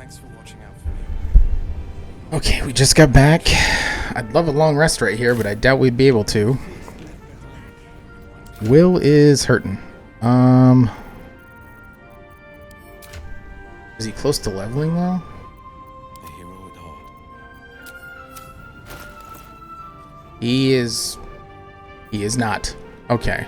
Thanks for watching out for me. Okay, we just got back. I'd love a long rest right here, but I doubt we'd be able to. Will is hurting. Is he close to leveling though? The hero at heart. He is not. Okay.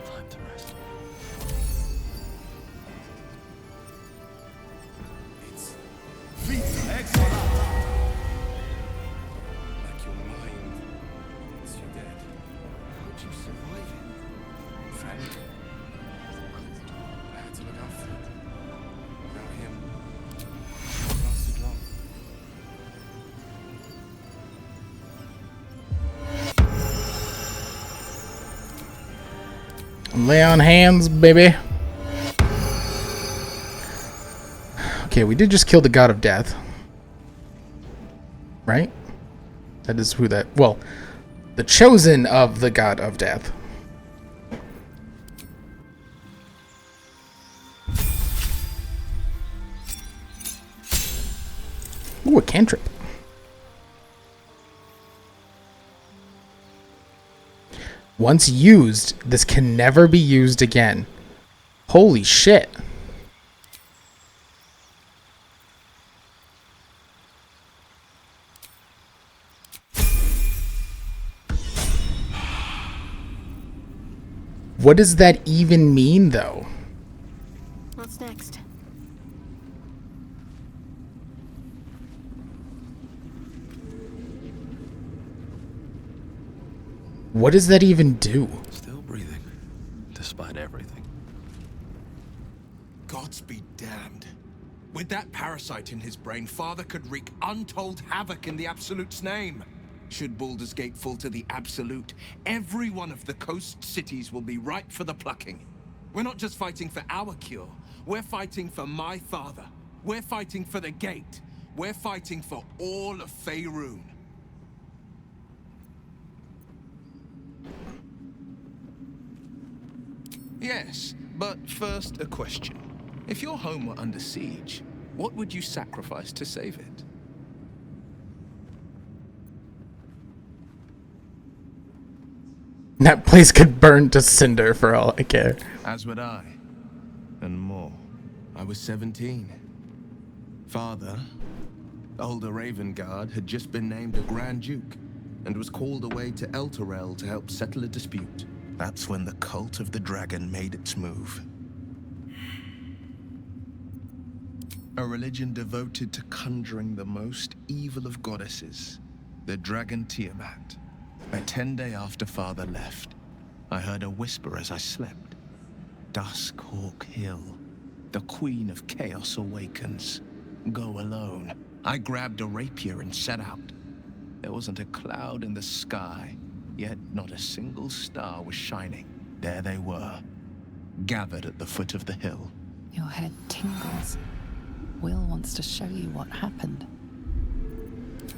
Time to rest. It's like your mind. It's your dead. How'd you survive it? Friend. I had to look after it. Without him, it lasted long. Lay on hands, baby. Okay, we did just kill the god of death. Right? That is who that... Well, the chosen of the god of death. Ooh, a cantrip. Once used, this can never be used again. Holy shit. What does that even mean, though? What's next? What does that even do? Still breathing, despite everything. Gods be damned. With that parasite in his brain, Father could wreak untold havoc in the Absolute's name. Should Baldur's Gate fall to the Absolute, every one of the coast cities will be ripe for the plucking. We're not just fighting for our cure, we're fighting for my father. We're fighting for the Gate. We're fighting for all of Faerun. Yes, but first a question. If your home were under siege, what would you sacrifice to save it? That place could burn to cinder for all I care. As would I. And more. I was 17. Father, older Ravengard, had just been named a Grand Duke and was called away to Elturel to help settle a dispute. That's when the cult of the dragon made its move. A religion devoted to conjuring the most evil of goddesses, the dragon Tiamat. A 10-day after Father left, I heard a whisper as I slept. Duskhawk Hill, the Queen of Chaos awakens. Go alone. I grabbed a rapier and set out. There wasn't a cloud in the sky, yet not a single star was shining. There they were, gathered at the foot of the hill. Your head tingles. Will wants to show you what happened.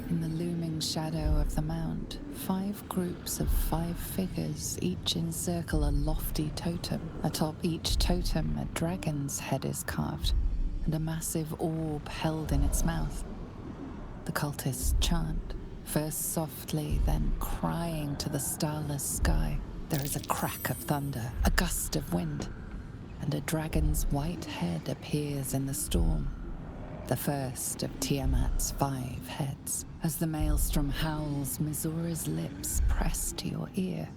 In the looming shadow of the mount, 5 groups of 5 figures each encircle a lofty totem. Atop each totem, a dragon's head is carved, and a massive orb held in its mouth. The cultists chant, first softly, then crying to the starless sky. There is a crack of thunder, a gust of wind, and a dragon's white head appears in the storm. The first of Tiamat's 5 heads. As the maelstrom howls, Mizura's lips press to your ear.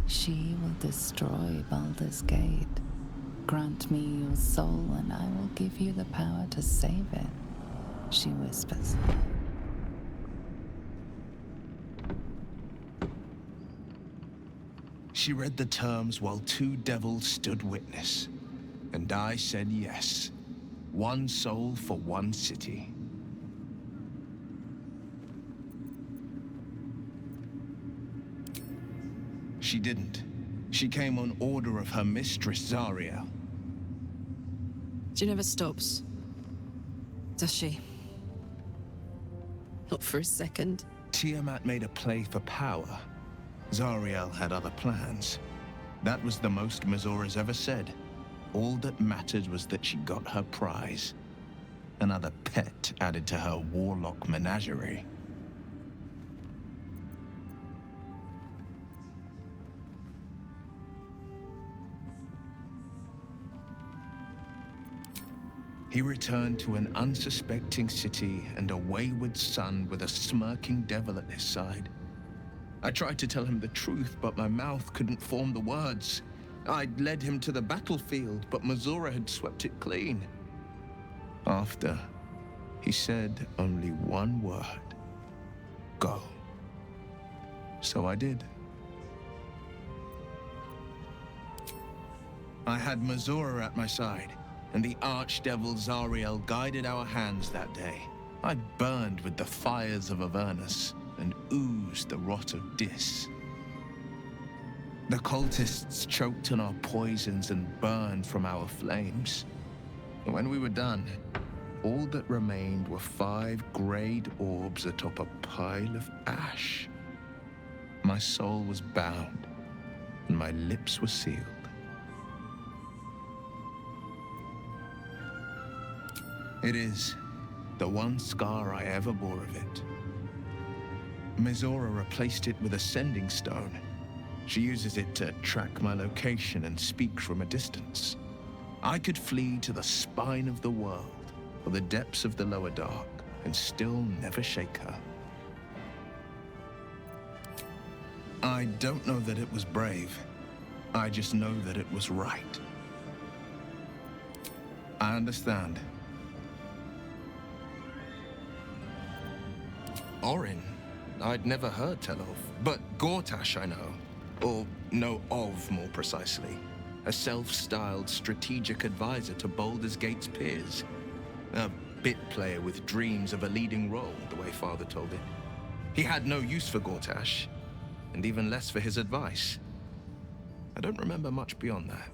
She will destroy Baldur's Gate. Grant me your soul, and I will give you the power to save it, she whispers. She read the terms while 2 devils stood witness, and I said yes. 1 soul for 1 city. She didn't. She came on order of her mistress, Zariel. She never stops. Does she? Not for a second. Tiamat made a play for power. Zariel had other plans. That was the most Mizora's ever said. All that mattered was that she got her prize. Another pet added to her warlock menagerie. He returned to an unsuspecting city and a wayward son with a smirking devil at his side. I tried to tell him the truth, but my mouth couldn't form the words. I'd led him to the battlefield, but Mizora had swept it clean. After, he said only one word. Go. So I did. I had Mizora at my side, and the archdevil Zariel guided our hands that day. I burned with the fires of Avernus and oozed the rot of Dis. The cultists choked on our poisons and burned from our flames. When we were done, all that remained were 5 greyed orbs atop a pile of ash. My soul was bound, and my lips were sealed. It is the one scar I ever bore of it. Mizora replaced it with a sending stone. She uses it to track my location and speak from a distance. I could flee to the spine of the world, or the depths of the lower dark, and still never shake her. I don't know that it was brave. I just know that it was right. I understand. Orin, I'd never heard tell of, but Gortash I know, or know of more precisely. A self-styled strategic advisor to Baldur's Gate's peers. A bit player with dreams of a leading role, the way Father told it. He had no use for Gortash, and even less for his advice. I don't remember much beyond that.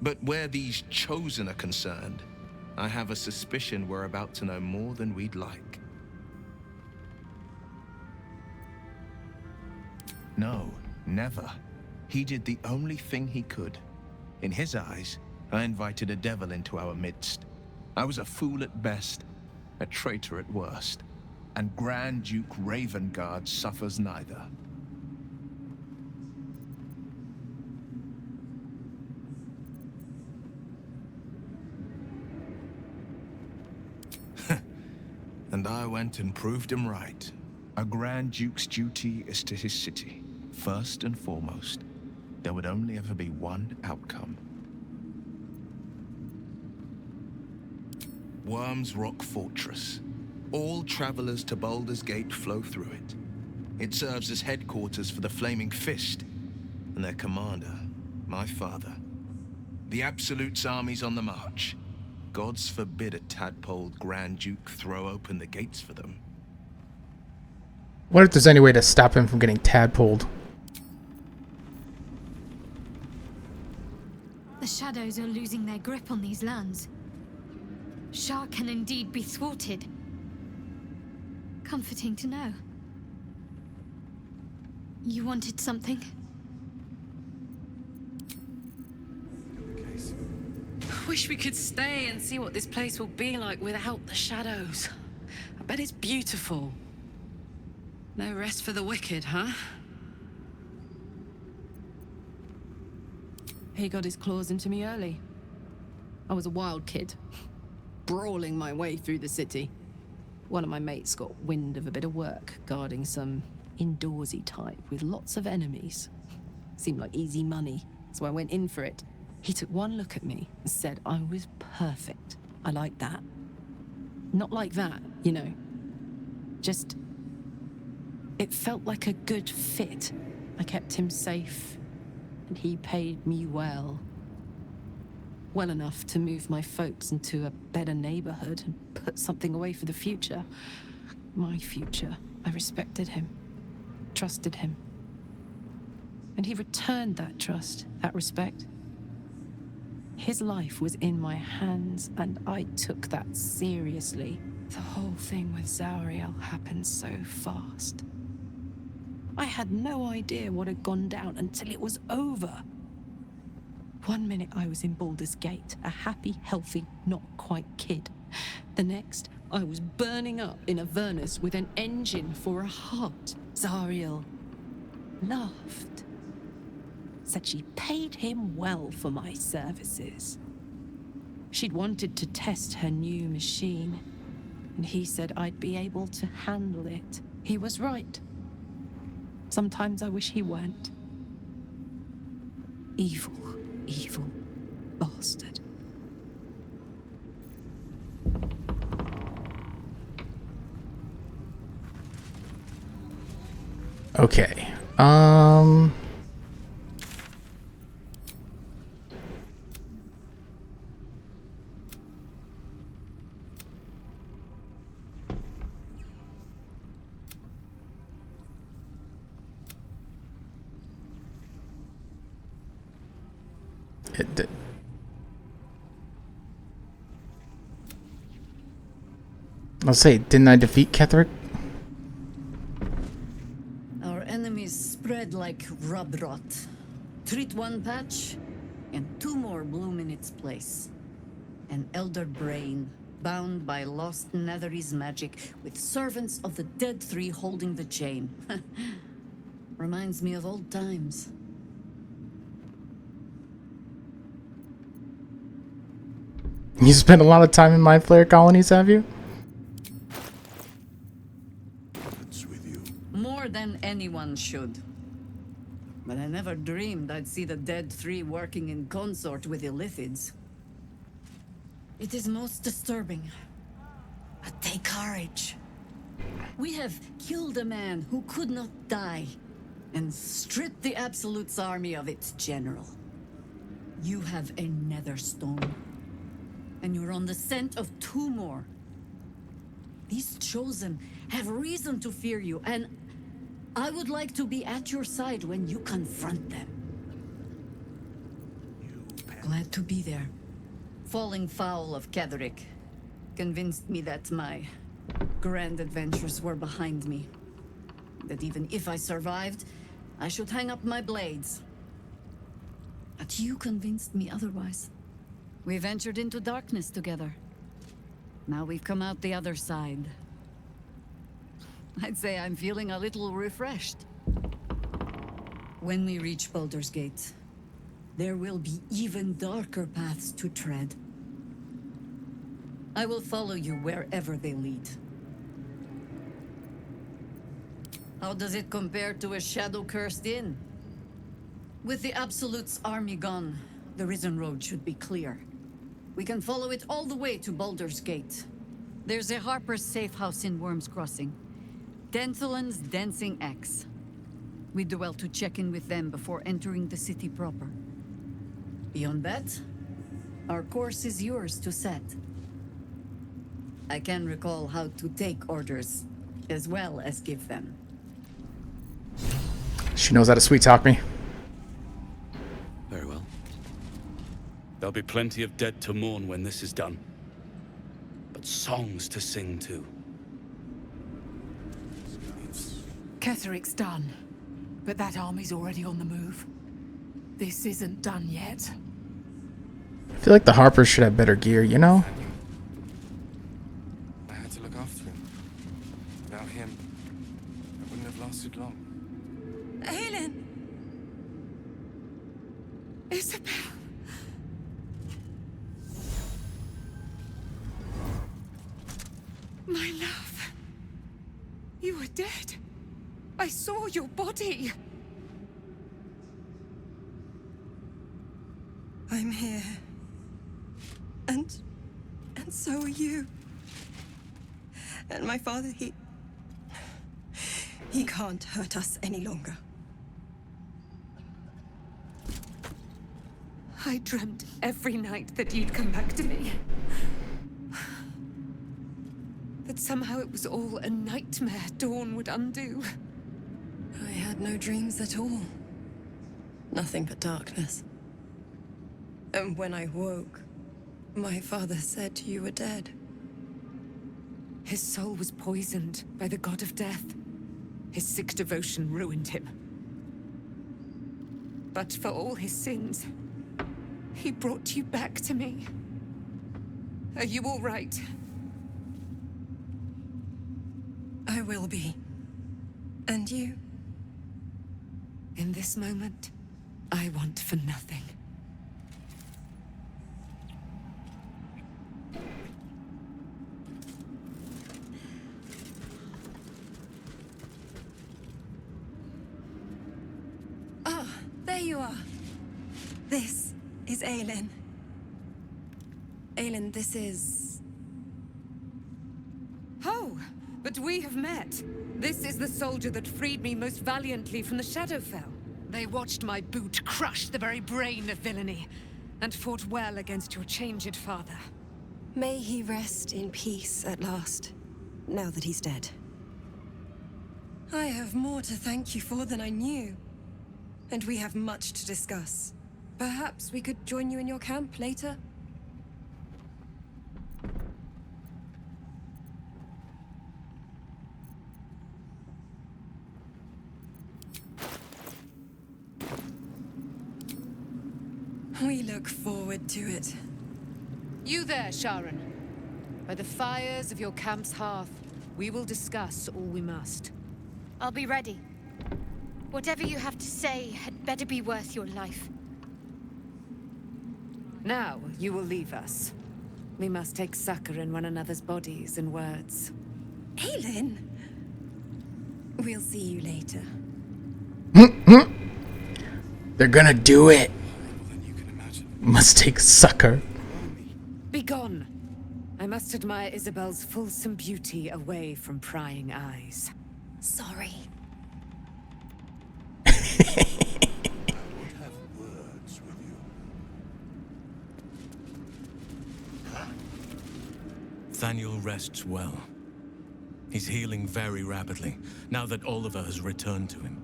But where these Chosen are concerned, I have a suspicion we're about to know more than we'd like. No, never. He did the only thing he could. In his eyes, I invited a devil into our midst. I was a fool at best, a traitor at worst, and Grand Duke Ravengard suffers neither. And I went and proved him right. A Grand Duke's duty is to his city. First and foremost, there would only ever be one outcome. Worm's Rock Fortress. All travelers to Baldur's Gate flow through it. It serves as headquarters for the Flaming Fist, and their commander, my father. The Absolute's army's on the march. Gods forbid a tadpoled Grand Duke throw open the gates for them. What if there's any way to stop him from getting tadpoled? The shadows are losing their grip on these lands. Shah can indeed be thwarted. Comforting to know. You wanted something? Wish we could stay and see what this place will be like without the shadows. I bet it's beautiful. No rest for the wicked, huh? He got his claws into me early. I was a wild kid, brawling my way through the city. One of my mates got wind of a bit of work guarding some indoorsy type with lots of enemies. Seemed like easy money, so I went in for it. He took one look at me and said I was perfect. I like that. Not like that, you know. Just... it felt like a good fit. I kept him safe, and he paid me well. Well enough to move my folks into a better neighborhood and put something away for the future. My future. I respected him, trusted him. And he returned that trust, that respect. His life was in my hands, and I took that seriously. The whole thing with Zariel happened so fast. I had no idea what had gone down until it was over. One minute I was in Baldur's Gate, a happy, healthy, not quite kid. The next, I was burning up in Avernus with an engine for a heart. Zariel laughed. Said she paid him well for my services. She'd wanted to test her new machine, and he said I'd be able to handle it. He was right. Sometimes I wish he weren't. Evil, evil bastard. Okay. I'll say, didn't I defeat Ketherick? Our enemies spread like rub rot. Treat one patch, and two more bloom in its place. An elder brain, bound by lost Netherese magic, with servants of the dead three holding the chain. Reminds me of old times. You spent a lot of time in my flare colonies, have you? What's with you? More than anyone should. But I never dreamed I'd see the dead three working in consort with Illithids. It is most disturbing. But take courage. We have killed a man who could not die, and stripped the Absolute's army of its general. You have a nether stone, and you're on the scent of two more. These chosen have reason to fear you, and I would like to be at your side when you confront them. Glad to be there. Falling foul of Ketherick convinced me that my grand adventures were behind me. That even if I survived, I should hang up my blades. But you convinced me otherwise. We ventured into darkness together. Now we've come out the other side. I'd say I'm feeling a little refreshed. When we reach Baldur's Gate, there will be even darker paths to tread. I will follow you wherever they lead. How does it compare to a shadow-cursed inn? With the Absolute's army gone, the Risen Road should be clear. We can follow it all the way to Baldur's Gate. There's a Harper's safe house in Worm's Crossing. Denthelin's Dancing Axe. We do well to check in with them before entering the city proper. Beyond that, our course is yours to set. I can recall how to take orders, as well as give them. She knows how to sweet talk me. Very well. There'll be plenty of dead to mourn when this is done. But songs to sing too. Ketherick's done, but that army's already on the move. This isn't done yet. I feel like the Harpers should have better gear, you know? I had to look after him. Without him, I wouldn't have lasted long. Helen! Isabel! My love. You were dead. I saw your body. I'm here. And so are you. And my father, he can't hurt us any longer. I dreamt every night that you'd come back to me. That somehow it was all a nightmare Dawn would undo. I had no dreams at all. Nothing but darkness. And when I woke, my father said you were dead. His soul was poisoned by the god of death. His sick devotion ruined him. But for all his sins, he brought you back to me. Are you all right? I will be. And you? In this moment, I want for nothing. Ah, there you are. This is Aelin. Aelin, this is... Oh, but we have met. This is the soldier that freed me most valiantly from the Shadowfell. They watched my boot crush the very brain of villainy, and fought well against your changed father. May he rest in peace at last, now that he's dead. I have more to thank you for than I knew. And we have much to discuss. Perhaps we could join you in your camp later? We look forward to it. You there, Sharon. By the fires of your camp's hearth, we will discuss all we must. I'll be ready. Whatever you have to say had better be worth your life. Now, you will leave us. We must take succor in one another's bodies and words. Aelin! We'll see you later. They're gonna do it. Must take succor. Begone! I must admire Isabel's fulsome beauty away from prying eyes. Sorry. Have words with you. Thaniel rests well. He's healing very rapidly, now that Oliver has returned to him.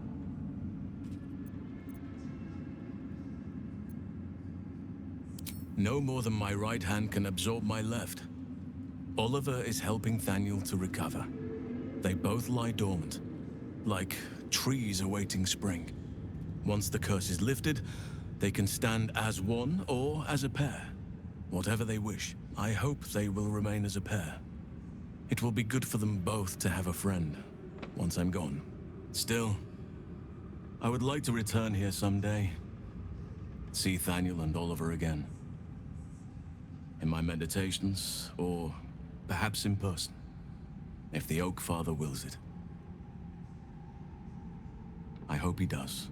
No more than my right hand can absorb my left. Oliver is helping Thaniel to recover. They both lie dormant, like trees awaiting spring. Once the curse is lifted, they can stand as one or as a pair. Whatever they wish. I hope they will remain as a pair. It will be good for them both to have a friend, once I'm gone. Still, I would like to return here someday. See Thaniel and Oliver again. In my meditations, or perhaps in person, if the Oak Father wills it. I hope he does.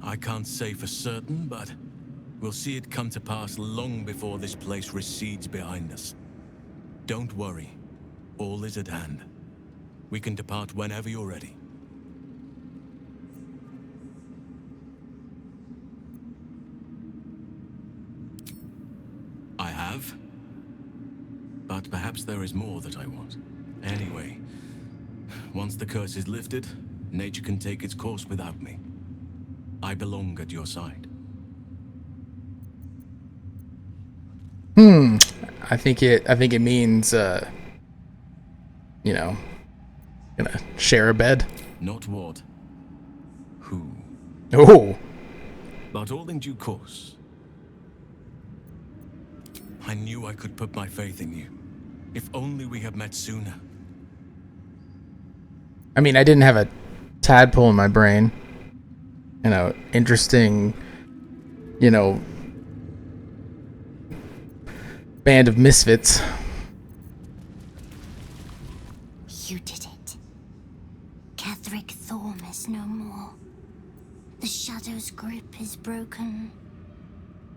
I can't say for certain, but we'll see it come to pass long before this place recedes behind us. Don't worry. All is at hand. We can depart whenever you're ready. I have. But perhaps there is more that I want. Anyway, once the curse is lifted, nature can take its course without me. I belong at your side. I think it means you know, gonna share a bed. Not what, who. Oh. But all in due course. I knew I could put my faith in you. If only we had met sooner. I mean, I didn't have a tadpole in my brain. You know, interesting, you know, band of misfits. You did it. Catherick Thorm is no more. The Shadow's grip is broken.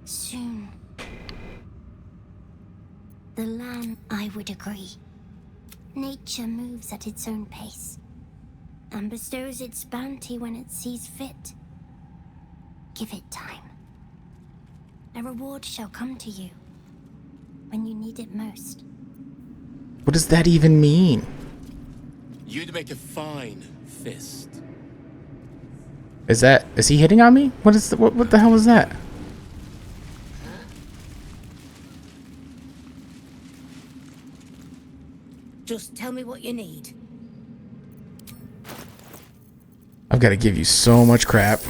Soon. The land, I would agree. Nature moves at its own pace, and bestows its bounty when it sees fit. Give it time. A reward shall come to you when you need it most. What does that even mean? You'd make a fine fist. Is he hitting on me? What the hell was that? Just tell me what you need. I've got to give you so much crap.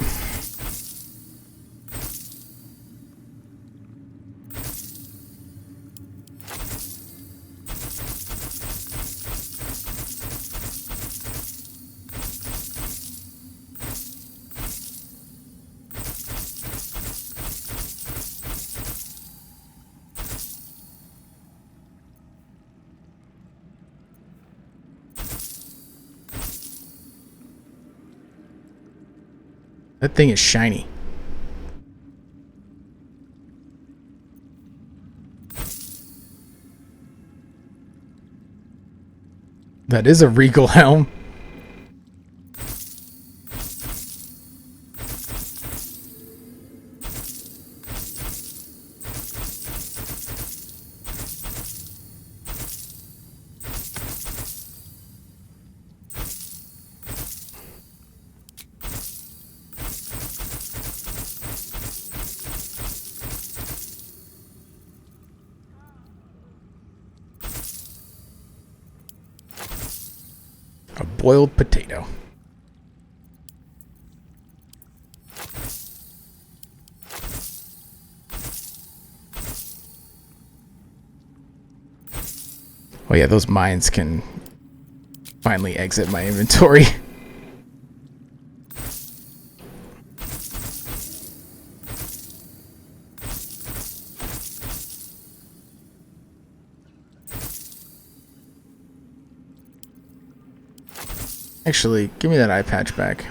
That thing is shiny. That is a regal helm. A boiled potato. Oh yeah, those mines can finally exit my inventory. Actually, give me that eye patch back.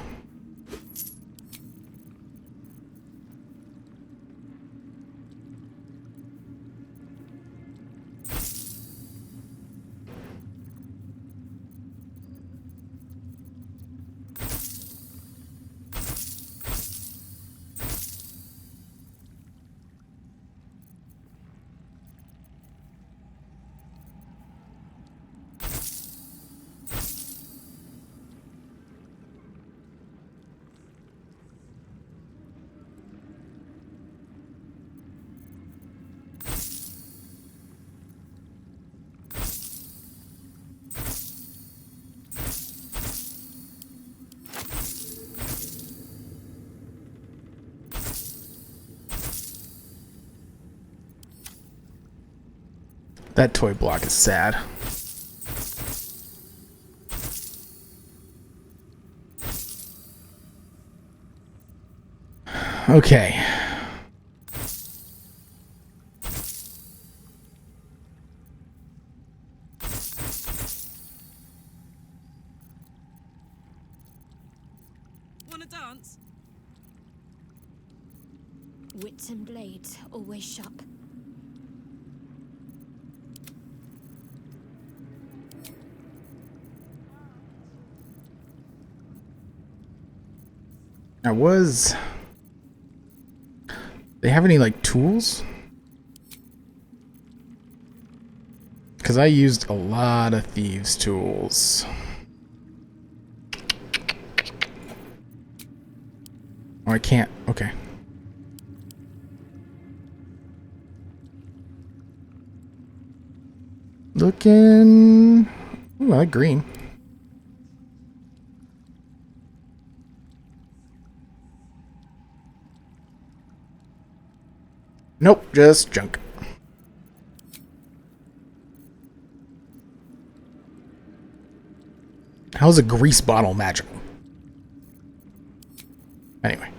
That toy block is sad. Okay. Wanna dance? Wits and blades, always sharp. They have any like tools? Because I used a lot of thieves' tools. Oh, I can't. Okay. Looking. Ooh, I like green. Nope, just junk. How's a grease bottle magical? Anyway.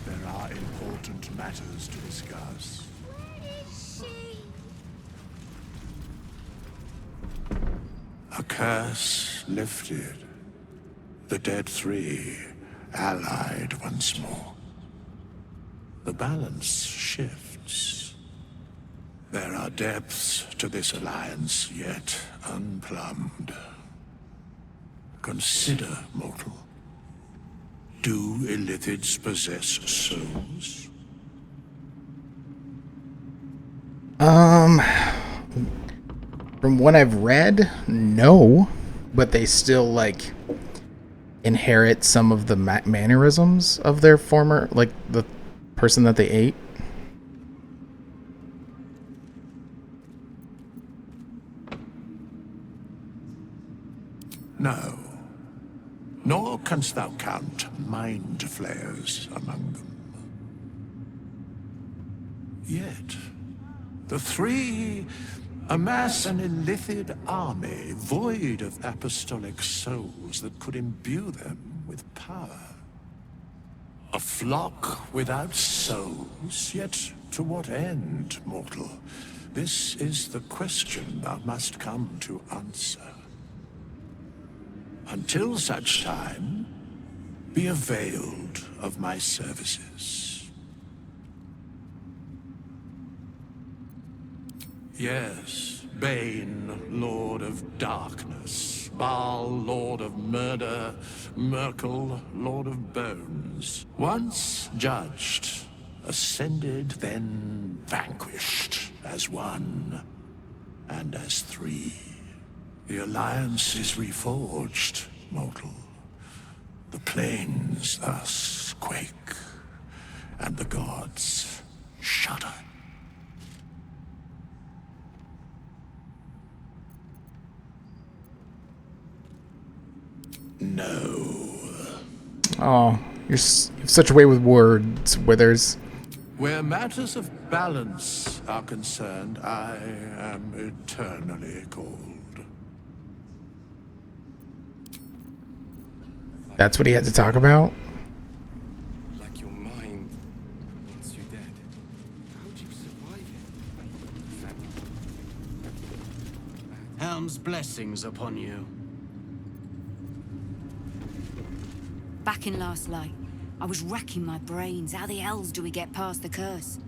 There are important matters to discuss. Where is she? A curse lifted. The dead three allied once more. The balance shifts. There are depths to this alliance yet unplumbed. Consider, mortal. Do illithids possess souls? From what I've read, no. But they still, like, inherit some of the mannerisms of their former, like, the person that they ate. No. Nor canst thou count mind flayers among them. Yet, the three amass an illithid army void of apostolic souls that could imbue them with power. A flock without souls, yet to what end, mortal? This is the question thou must come to answer. Until such time, be availed of my services. Yes, Bane, Lord of Darkness, Baal, Lord of Murder, Merkel, Lord of Bones. Once judged, ascended, then vanquished as one, and as three. The alliance is reforged, mortal. The plains thus quake, and the gods shudder. No. Oh, you have such a way with words, Withers. Where matters of balance are concerned, I am eternally cold. That's what he had to talk about? Like your mind once you're dead. How'd you survive it? Helm's blessings upon you. Back in Last Light, I was racking my brains. How the hells do we get past the curse?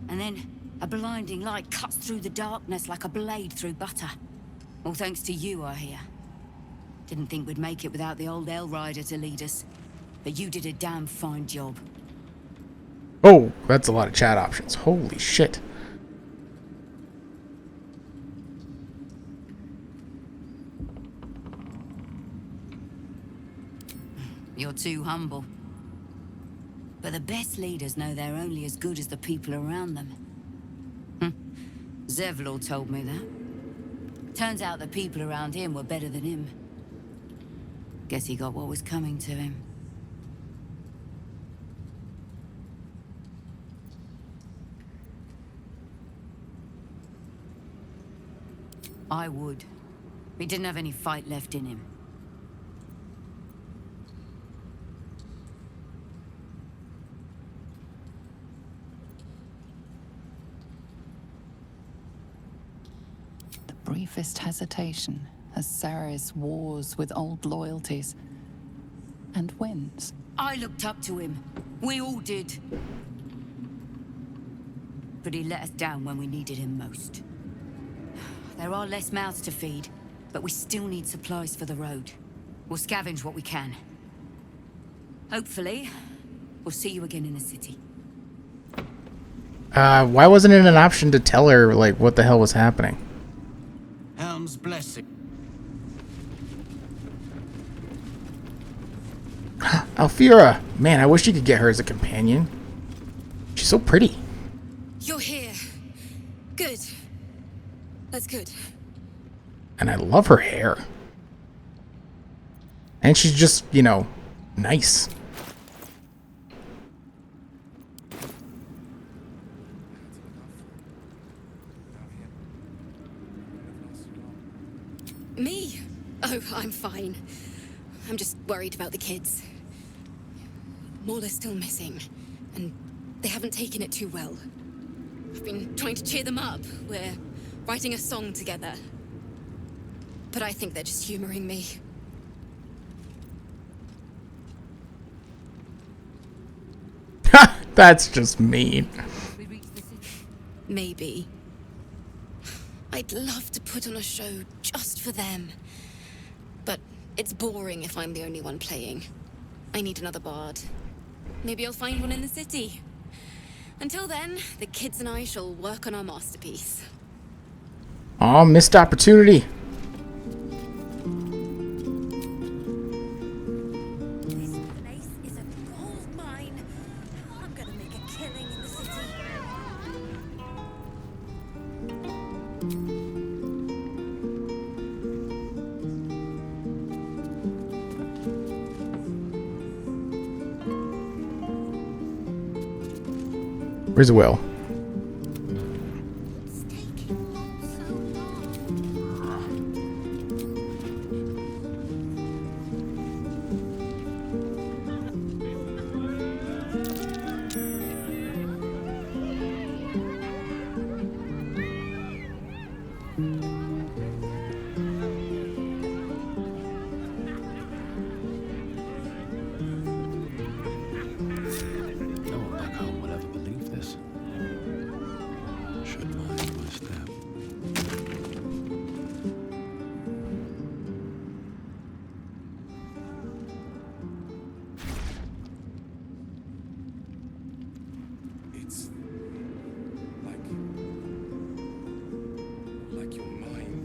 And then a blinding light cuts through the darkness like a blade through butter. All thanks to you, I hear. Didn't think we'd make it without the old Hell Rider to lead us. But you did a damn fine job. Oh, that's a lot of chat options. Holy shit. You're too humble. But the best leaders know they're only as good as the people around them. Zevlor told me that. Turns out the people around him were better than him. Guess he got what was coming to him. I would. He didn't have any fight left in him. Briefest hesitation as Ceres wars with old loyalties and wins. I looked up to him. We all did. But he let us down when we needed him most. There are less mouths to feed, but we still need supplies for the road. We'll scavenge what we can. Hopefully, we'll see you again in the city. Why wasn't it an option to tell her, like, what the hell was happening? Helm's blessing. Alfira! Man, I wish you could get her as a companion. She's so pretty. You're here. Good. That's good. And I love her hair. And she's just, you know, nice. Me? Oh, I'm fine. I'm just worried about the kids. Maula's still missing, and they haven't taken it too well. I've been trying to cheer them up. We're writing a song together. But I think they're just humoring me. That's just mean. Maybe. I'd love to put on a show just for them. But it's boring if I'm the only one playing. I need another bard. Maybe I'll find one in the city. Until then, the kids and I shall work on our masterpiece. Aw, missed opportunity. This place is a gold mine. I'm gonna make a killing in the city. Where's Will? No one back home will ever believe this. Should mind my step. It's like your mind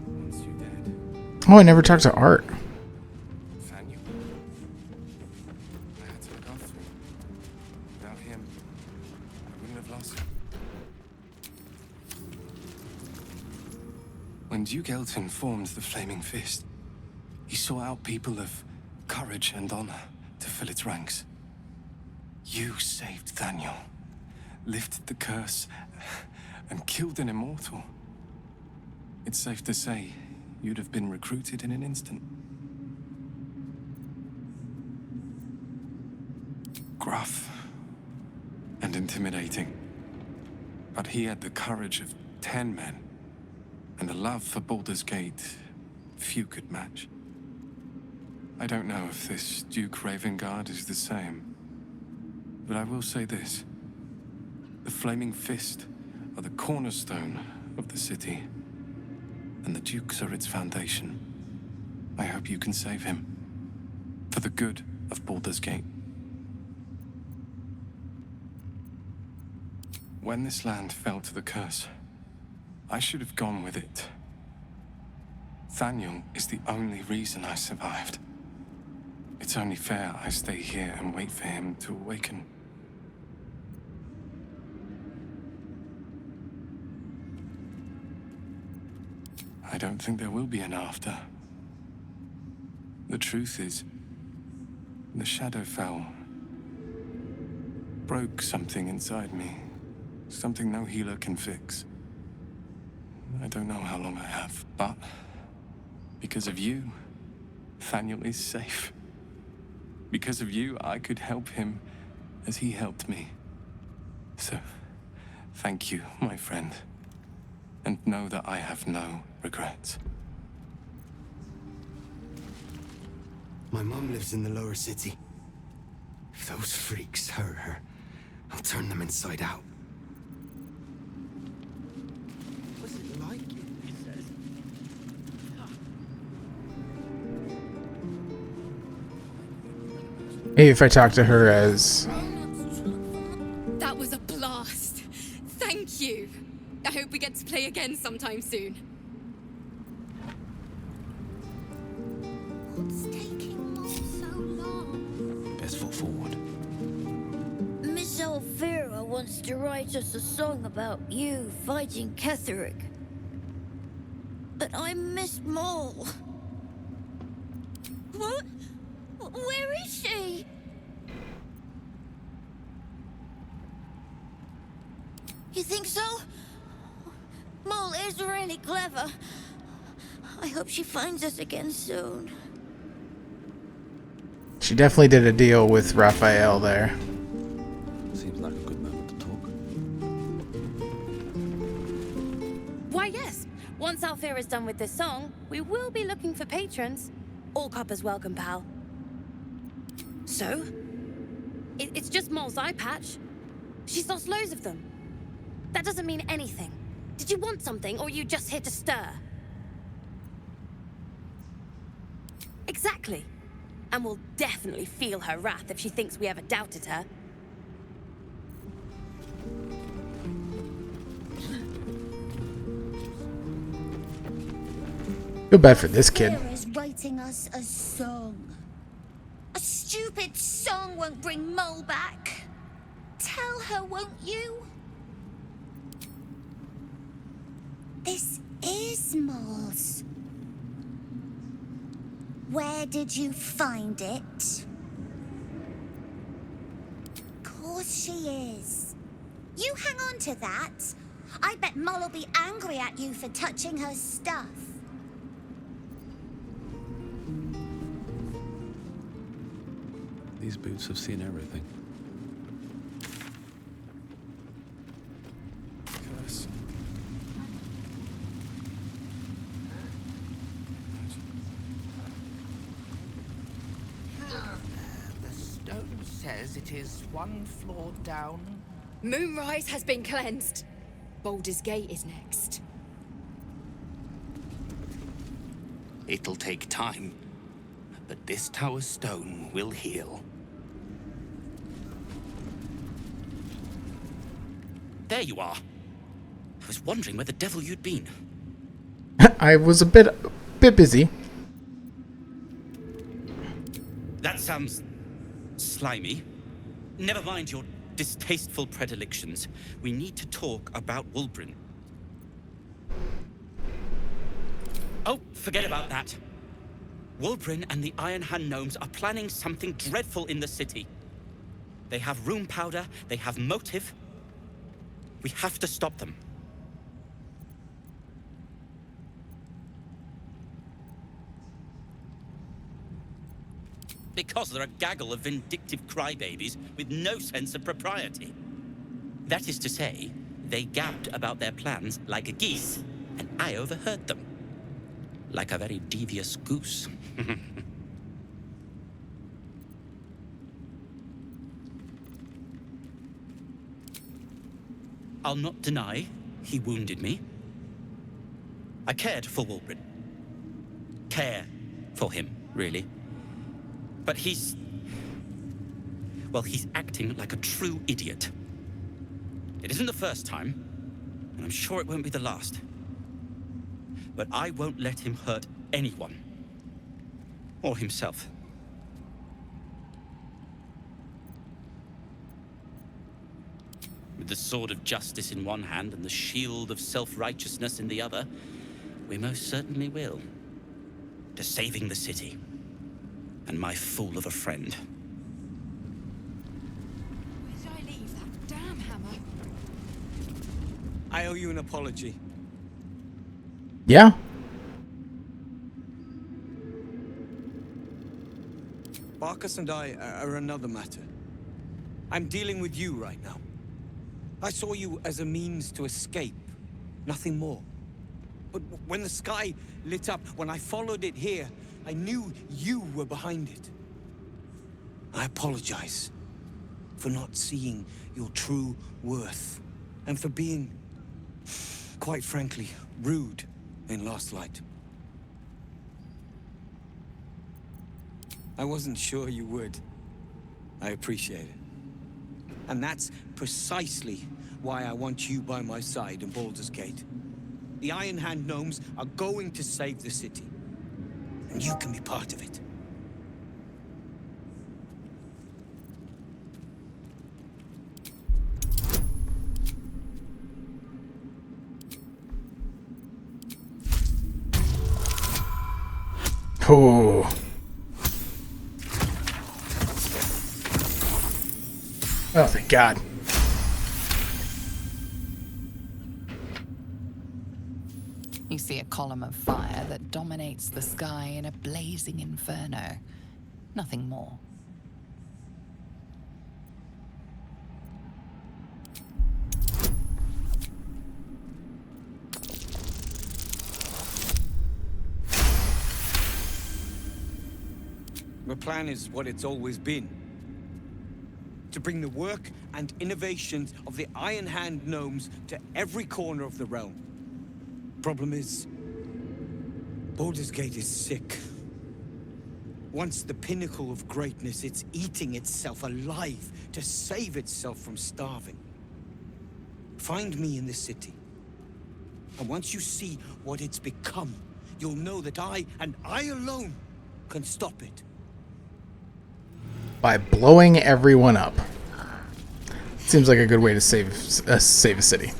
once you're dead. Oh, I never talked to Art. Daniel. I had to look after him. Without him, I wouldn't have lost him. When Duke Elton formed the Flaming Fist, he sought out people of courage and honor to fill its ranks. You saved Daniel, lifted the curse, and killed an immortal. It's safe to say you'd have been recruited in an instant. Gruff and intimidating, but he had the courage of 10 men and a love for Baldur's Gate few could match. I don't know if this Duke Ravengard is the same, but I will say this. The Flaming Fist are the cornerstone of the city, and the Dukes are its foundation. I hope you can save him, for the good of Baldur's Gate. When this land fell to the curse, I should have gone with it. Daniel is the only reason I survived. It's only fair I stay here and wait for him to awaken. I don't think there will be an after. The truth is, the Shadowfell broke something inside me. Something no healer can fix. I don't know how long I have, but because of you, Daniel is safe. Because of you, I could help him as he helped me. So, thank you, my friend. And know that I have no regrets. My mom lives in the lower city. If those freaks hurt her, I'll turn them inside out. What's it like? Hey, if I talk to her as... That was a blast. Thank you. I hope we get to play again sometime soon. What's taking Mom so long? Best foot forward. Miss Elvira wants to write us a song about you fighting Ketheric. But I miss Moll. What? Where is she? You think so? Moll is really clever. I hope she finds us again soon. She definitely did a deal with Raphael there. Seems like a good moment to talk. Why, yes. Once Alfira's done with this song, we will be looking for patrons. All coppers welcome, pal. So? It's just Moll's eye patch. She's lost loads of them. That doesn't mean anything. Did you want something, or are you just here to stir? Exactly. And we'll definitely feel her wrath if she thinks we ever doubted her. Feel bad for this kid. Flayer is writing us a song. A stupid song won't bring Mole back. Tell her, won't you? This is Mole's. Where did you find it? Course she is. You hang on to that. I bet Mole will be angry at you for touching her stuff. These boots have seen everything. Curse. The stone says it is one floor down. Moonrise has been cleansed. Baldur's Gate is next. It'll take time, but this tower stone will heal. There you are. I was wondering where the devil you'd been. I was a bit busy. That sounds slimy. Never mind your distasteful predilections. We need to talk about Wulbren. Oh, forget about that. Wulbren and the Iron Hand Gnomes are planning something dreadful in the city. They have room powder, they have motive. We have to stop them. Because they're a gaggle of vindictive crybabies with no sense of propriety. That is to say, they gabbed about their plans like a geese, and I overheard them. Like a very devious goose. I'll not deny he wounded me. I cared for Wulbren. Care for him, really. But he's acting like a true idiot. It isn't the first time, and I'm sure it won't be the last. But I won't let him hurt anyone. Or himself. With the sword of justice in one hand and the shield of self-righteousness in the other, we most certainly will. To saving the city. And my fool of a friend. Where did I leave that damn hammer? I owe you an apology. Yeah. Barkas and I are another matter. I'm dealing with you right now. I saw you as a means to escape, nothing more. But when the sky lit up, when I followed it here, I knew you were behind it. I apologize for not seeing your true worth, and for being, quite frankly, rude in Last Light. I wasn't sure you would. I appreciate it. And that's precisely why I want you by my side in Baldur's Gate. The Iron Hand Gnomes are going to save the city. And you can be part of it. Oh. Oh, thank God. You see a column of fire that dominates the sky in a blazing inferno. Nothing more. The plan is what it's always been. To bring the work and innovations of the Iron Hand Gnomes to every corner of the realm. Problem is, Baldur's Gate is sick. Once the pinnacle of greatness, it's eating itself alive to save itself from starving. Find me in the city. And once you see what it's become, you'll know that I, and I alone, can stop it. By blowing everyone up. Seems like a good way to save a city.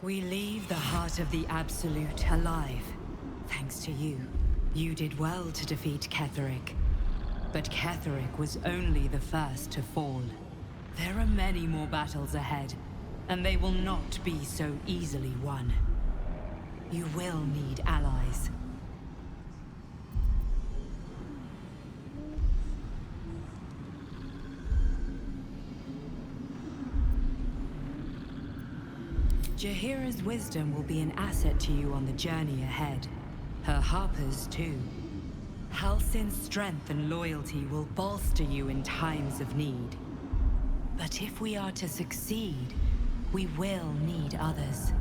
We leave the heart of the Absolute alive. Thanks to you. You did well to defeat Ketheric. But Ketheric was only the first to fall. There are many more battles ahead, and they will not be so easily won. You will need allies. Jaheira's wisdom will be an asset to you on the journey ahead. Her harpers, too. Halsin's strength and loyalty will bolster you in times of need. But if we are to succeed, we will need others.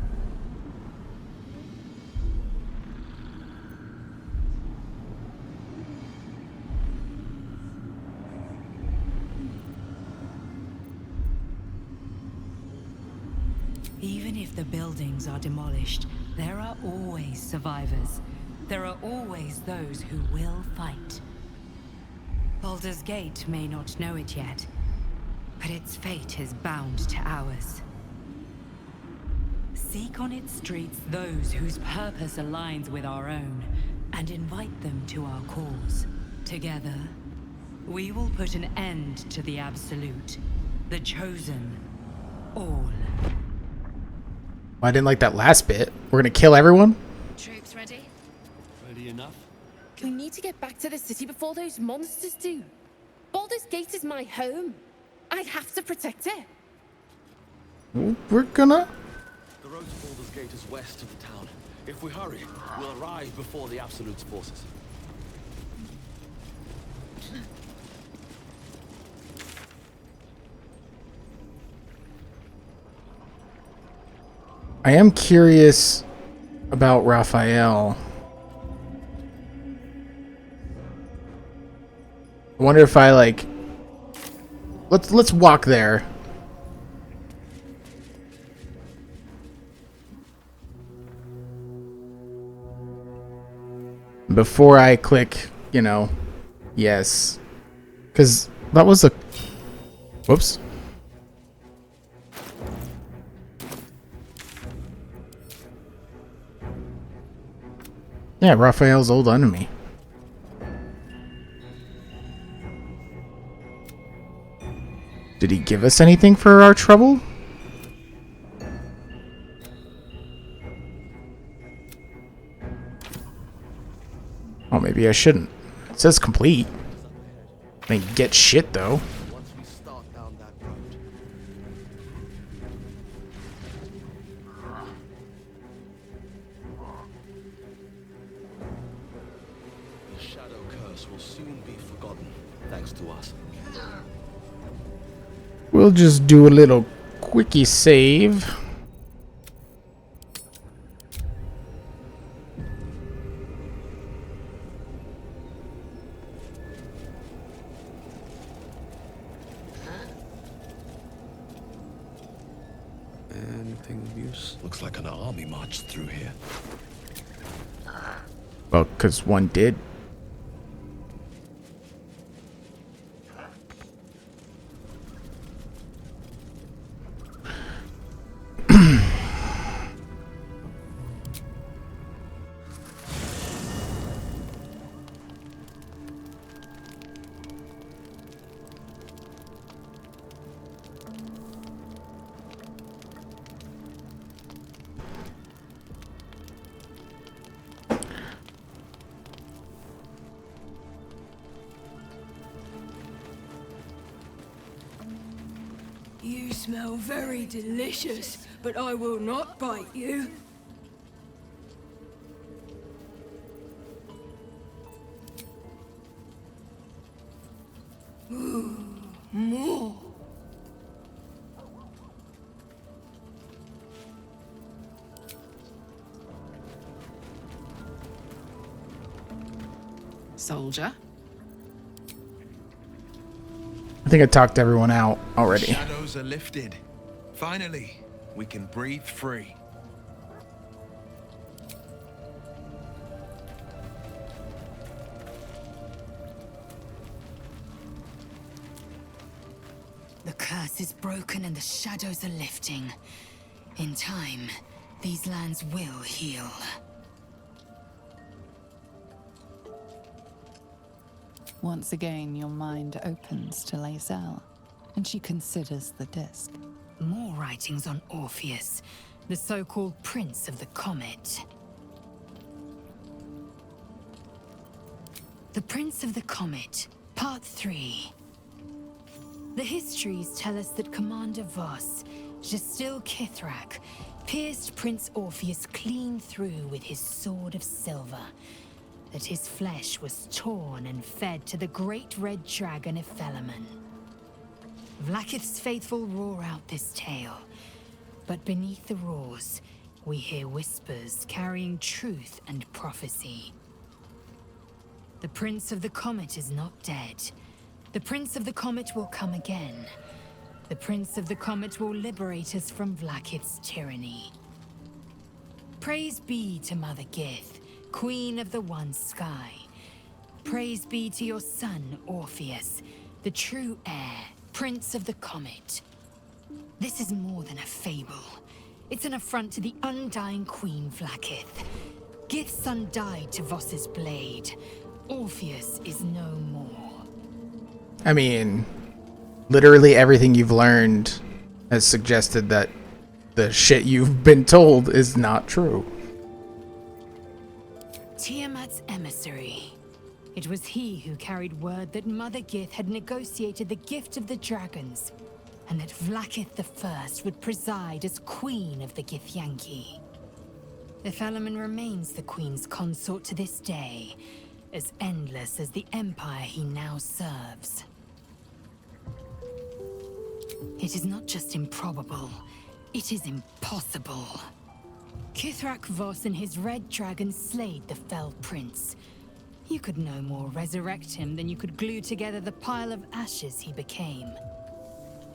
Even if the buildings are demolished, there are always survivors. There are always those who will fight. Baldur's Gate may not know it yet, but its fate is bound to ours. Seek on its streets those whose purpose aligns with our own, and invite them to our cause. Together, we will put an end to the Absolute, the Chosen, all. I didn't like that last bit. We're gonna kill everyone? Troops ready? Ready enough? We need to get back to the city before those monsters do. Baldur's Gate is my home. I have to protect it. We're gonna... The road to Baldur's Gate is west of the town. If we hurry, we'll arrive before the Absolute's forces. I am curious about Raphael. I wonder if I like... Let's walk there. Before I click, you know, yes. Because that was a... Whoops. Yeah, Raphael's old enemy. Did he give us anything for our trouble? Oh, maybe I shouldn't. It says complete. I mean, get shit though. Once we start down that road. The shadow curse will soon be forgotten, thanks to us. We'll just do a little quickie save. Anything of use? Looks like an army marched through here. Well, because one did. You smell very delicious, but I will not bite you. more. Soldier? I think I talked everyone out already. Shadows are lifted. Finally, we can breathe free. The curse is broken and the shadows are lifting. In time, these lands will heal. Once again, your mind opens to Lae'zel, and she considers the disc. More writings on Orpheus, the so-called Prince of the Comet. The Prince of the Comet, Part 3. The histories tell us that Commander Voss, Gestil Kithrak, pierced Prince Orpheus clean through with his sword of silver, that his flesh was torn and fed to the great red dragon Ephelaman. Vlaakith's faithful roar out this tale, but beneath the roars, we hear whispers carrying truth and prophecy. The Prince of the Comet is not dead. The Prince of the Comet will come again. The Prince of the Comet will liberate us from Vlaakith's tyranny. Praise be to Mother Gith, Queen of the One Sky. Praise be to your son, Orpheus, the true heir, Prince of the Comet. This is more than a fable. It's an affront to the undying Queen Vlaakith. Gith's son died to Voss's blade. Orpheus is no more. I mean, literally everything you've learned has suggested that the shit you've been told is not true. Tiamat's emissary. It was he who carried word that Mother Gith had negotiated the gift of the dragons, and that Vlaakith I would preside as Queen of the Githyanki. Ephelaman remains the Queen's consort to this day, as endless as the empire he now serves. It is not just improbable, it is impossible. Kithrak Voss and his red dragon slayed the fell prince. You could no more resurrect him than you could glue together the pile of ashes he became.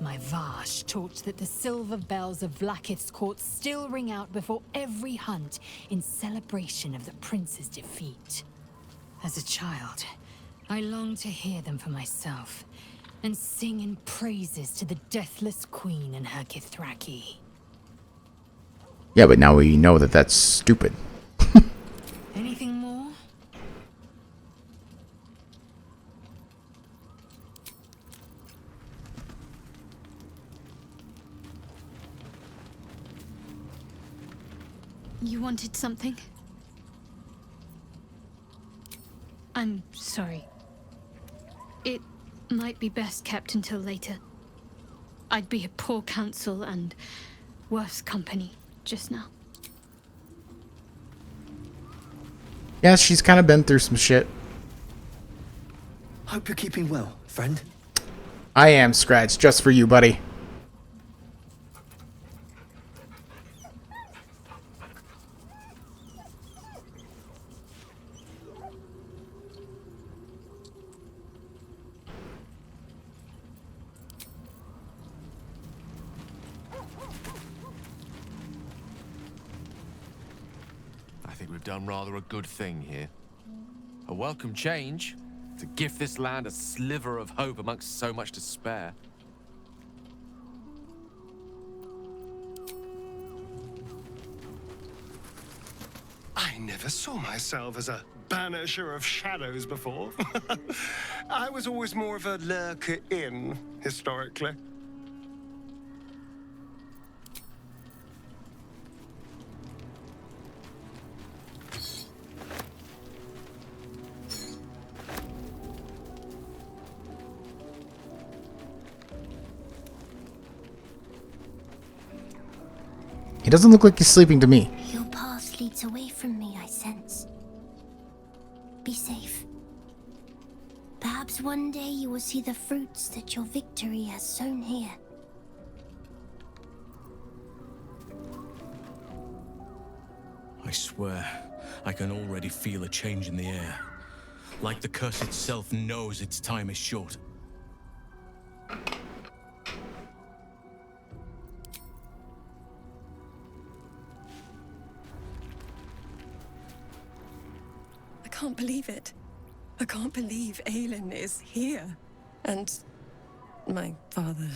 My Vash taught that the silver bells of Vlaakith's court still ring out before every hunt in celebration of the prince's defeat. As a child, I longed to hear them for myself, and sing in praises to the deathless queen and her Githraki. Yeah, but now we know that that's stupid. Anything more? You wanted something? I'm sorry. It might be best kept until later. I'd be a poor counsel and worse company just now. Yeah, she's kind of been through some shit. Hope you're keeping well, friend. I am, Scratch, just for you, buddy. I think we've done rather a good thing here. A welcome change to give this land a sliver of hope amongst so much despair. I never saw myself as a banisher of shadows before. I was always more of a lurker in, historically. He doesn't look like he's sleeping to me. Your path leads away from me, I sense. Be safe. Perhaps Perhaps one day you will see the fruits that your victory has sown here. I swear, I can already feel a change in the air. Like the curse itself knows its time is short. I can't believe it. I can't believe Aelin is here. And my father.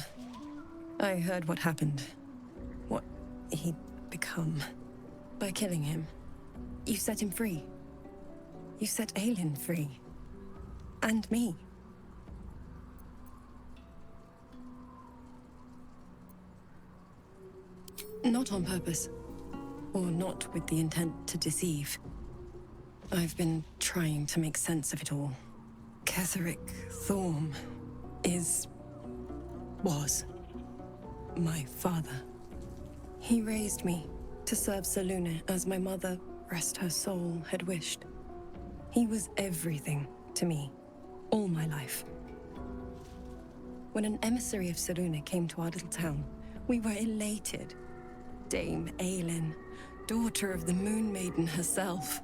I heard what happened. What he'd become. By killing him. You set him free. You set Aelin free. And me. Not on purpose. Or not with the intent to deceive. I've been trying to make sense of it all. Ketheric Thorm was my father. He raised me to serve Selûne as my mother, rest her soul, had wished. He was everything to me, all my life. When an emissary of Selûne came to our little town, we were elated. Dame Aelin, daughter of the Moon Maiden herself.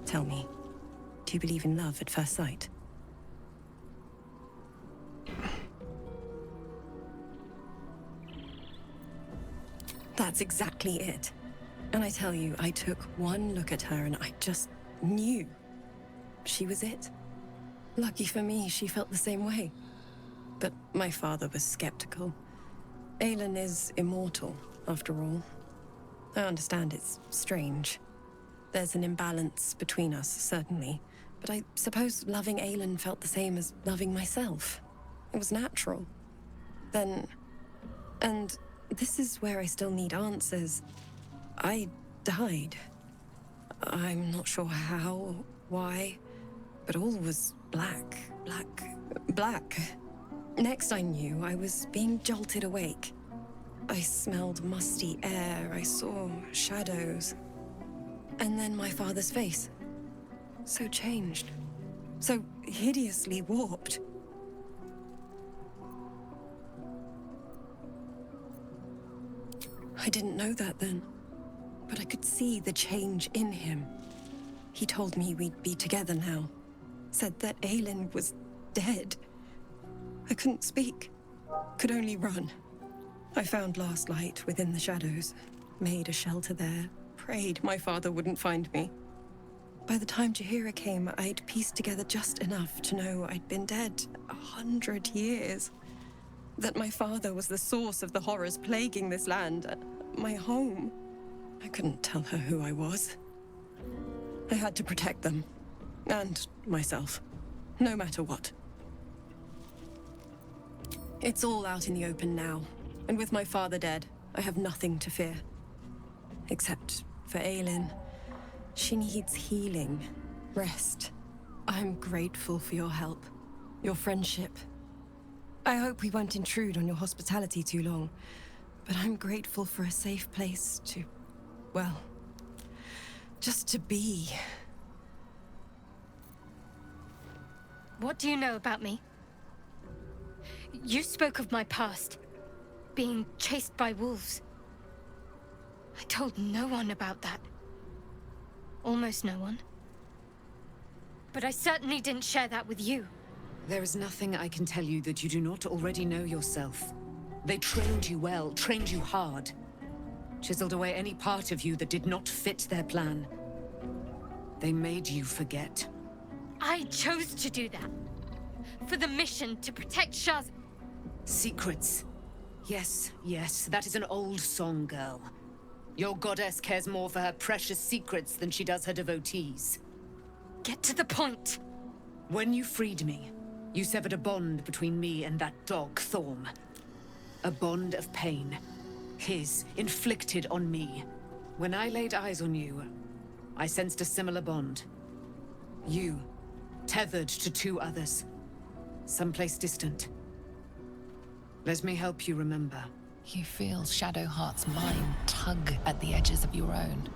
Tell me, do you believe in love at first sight? That's exactly it. And I tell you, I took one look at her and I just knew she was it. Lucky for me, she felt the same way. But my father was skeptical. Aelin is immortal, after all. I understand it's strange. There's an imbalance between us, certainly. But I suppose loving Aelin felt the same as loving myself. It was natural. Then... And this is where I still need answers. I died. I'm not sure how, why, but all was black. Next I knew, I was being jolted awake. I smelled musty air, I saw shadows. And then my father's face. So changed. So hideously warped. I didn't know that then. But I could see the change in him. He told me we'd be together now. Said that Aelin was dead. I couldn't speak. Could only run. I found last light within the shadows. Made a shelter there. Prayed my father wouldn't find me. By the time Jaheira came, I'd pieced together just enough to know I'd been dead 100 years. That my father was the source of the horrors plaguing this land. My home. I couldn't tell her who I was. I had to protect them. And myself. No matter what. It's all out in the open now. And with my father dead, I have nothing to fear. Except for Aelin. She needs healing. Rest. I'm grateful for your help. Your friendship. I hope we won't intrude on your hospitality too long. But I'm grateful for a safe place to... well... just to be. What do you know about me? You spoke of my past. Being chased by wolves. I told no one about that. Almost no one. But I certainly didn't share that with you. There is nothing I can tell you that you do not already know yourself. They trained you well, trained you hard. Chiseled away any part of you that did not fit their plan. They made you forget. I chose to do that. For the mission to protect Shah's... Secrets. Yes, that is an old song, girl. Your goddess cares more for her precious secrets than she does her devotees. Get to the point. When you freed me, you severed a bond between me and that dog, Thorm. A bond of pain. His, inflicted on me. When I laid eyes on you, I sensed a similar bond. You, tethered to two others. Someplace distant. Let me help you remember. You feel Shadowheart's mind tug at the edges of your own.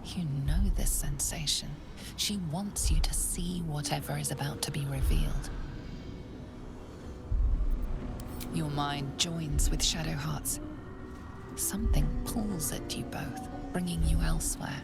You know this sensation. She wants you to see whatever is about to be revealed. Your mind joins with Shadowheart's. Something pulls at you both, bringing you elsewhere.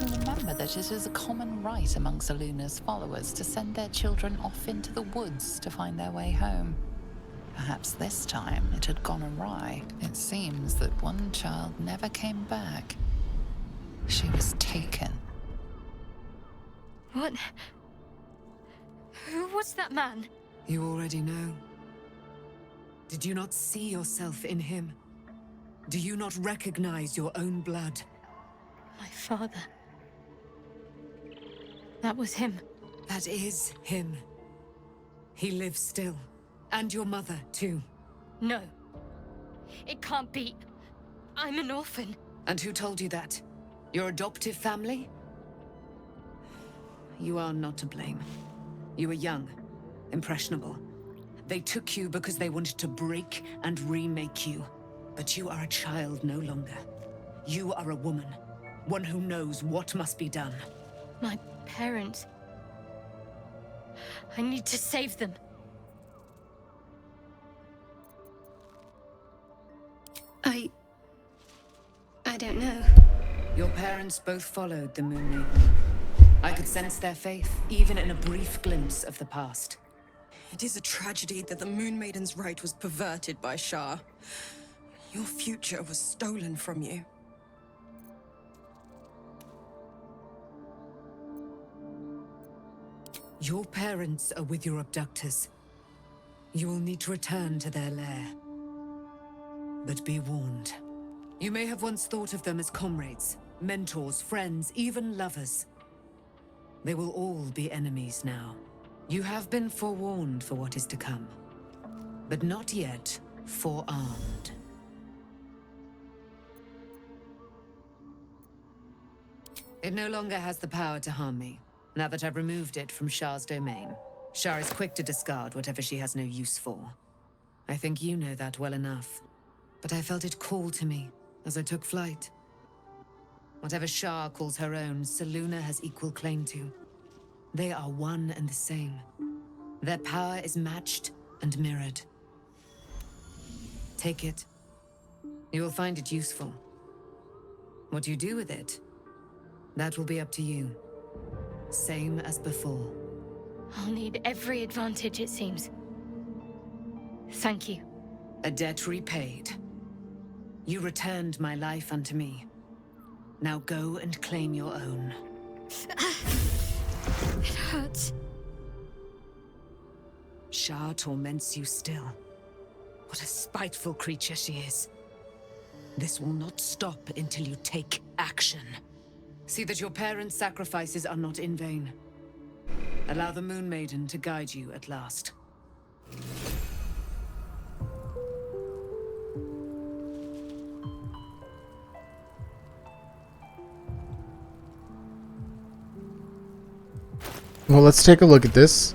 Remember that it is a common right among Zeluna's followers to send their children off into the woods to find their way home. Perhaps this time it had gone awry. It seems that one child never came back. She was taken. What? Who was that man? You already know. Did you not see yourself in him? Do you not recognize your own blood? My father. That was him. That is him. He lives still. And your mother, too. No. It can't be. I'm an orphan. And who told you that? Your adoptive family? You are not to blame. You were young, impressionable. They took you because they wanted to break and remake you. But you are a child no longer. You are a woman. One who knows what must be done. My parents. I need to save them. I don't know. Your parents both followed the Moon Maiden. I could sense their faith, even in a brief glimpse of the past. It is a tragedy that the Moon Maiden's right was perverted by Shah. Your future was stolen from you. Your parents are with your abductors. You will need to return to their lair. But be warned. You may have once thought of them as comrades, mentors, friends, even lovers. They will all be enemies now. You have been forewarned for what is to come, but not yet forearmed. It no longer has the power to harm me, now that I've removed it from Shah's domain. Shah is quick to discard whatever she has no use for. I think you know that well enough. But I felt it call to me as I took flight. Whatever Shah calls her own, Selûne has equal claim to. They are one and the same. Their power is matched and mirrored. Take it. You will find it useful. What you do with it, that will be up to you. Same as before. I'll need every advantage, it seems. Thank you. A debt repaid. You returned my life unto me. Now go and claim your own. It hurts. Shah torments you still. What a spiteful creature she is. This will not stop until you take action. See that your parents' sacrifices are not in vain. Allow the Moon Maiden to guide you at last. Well, let's take a look at this.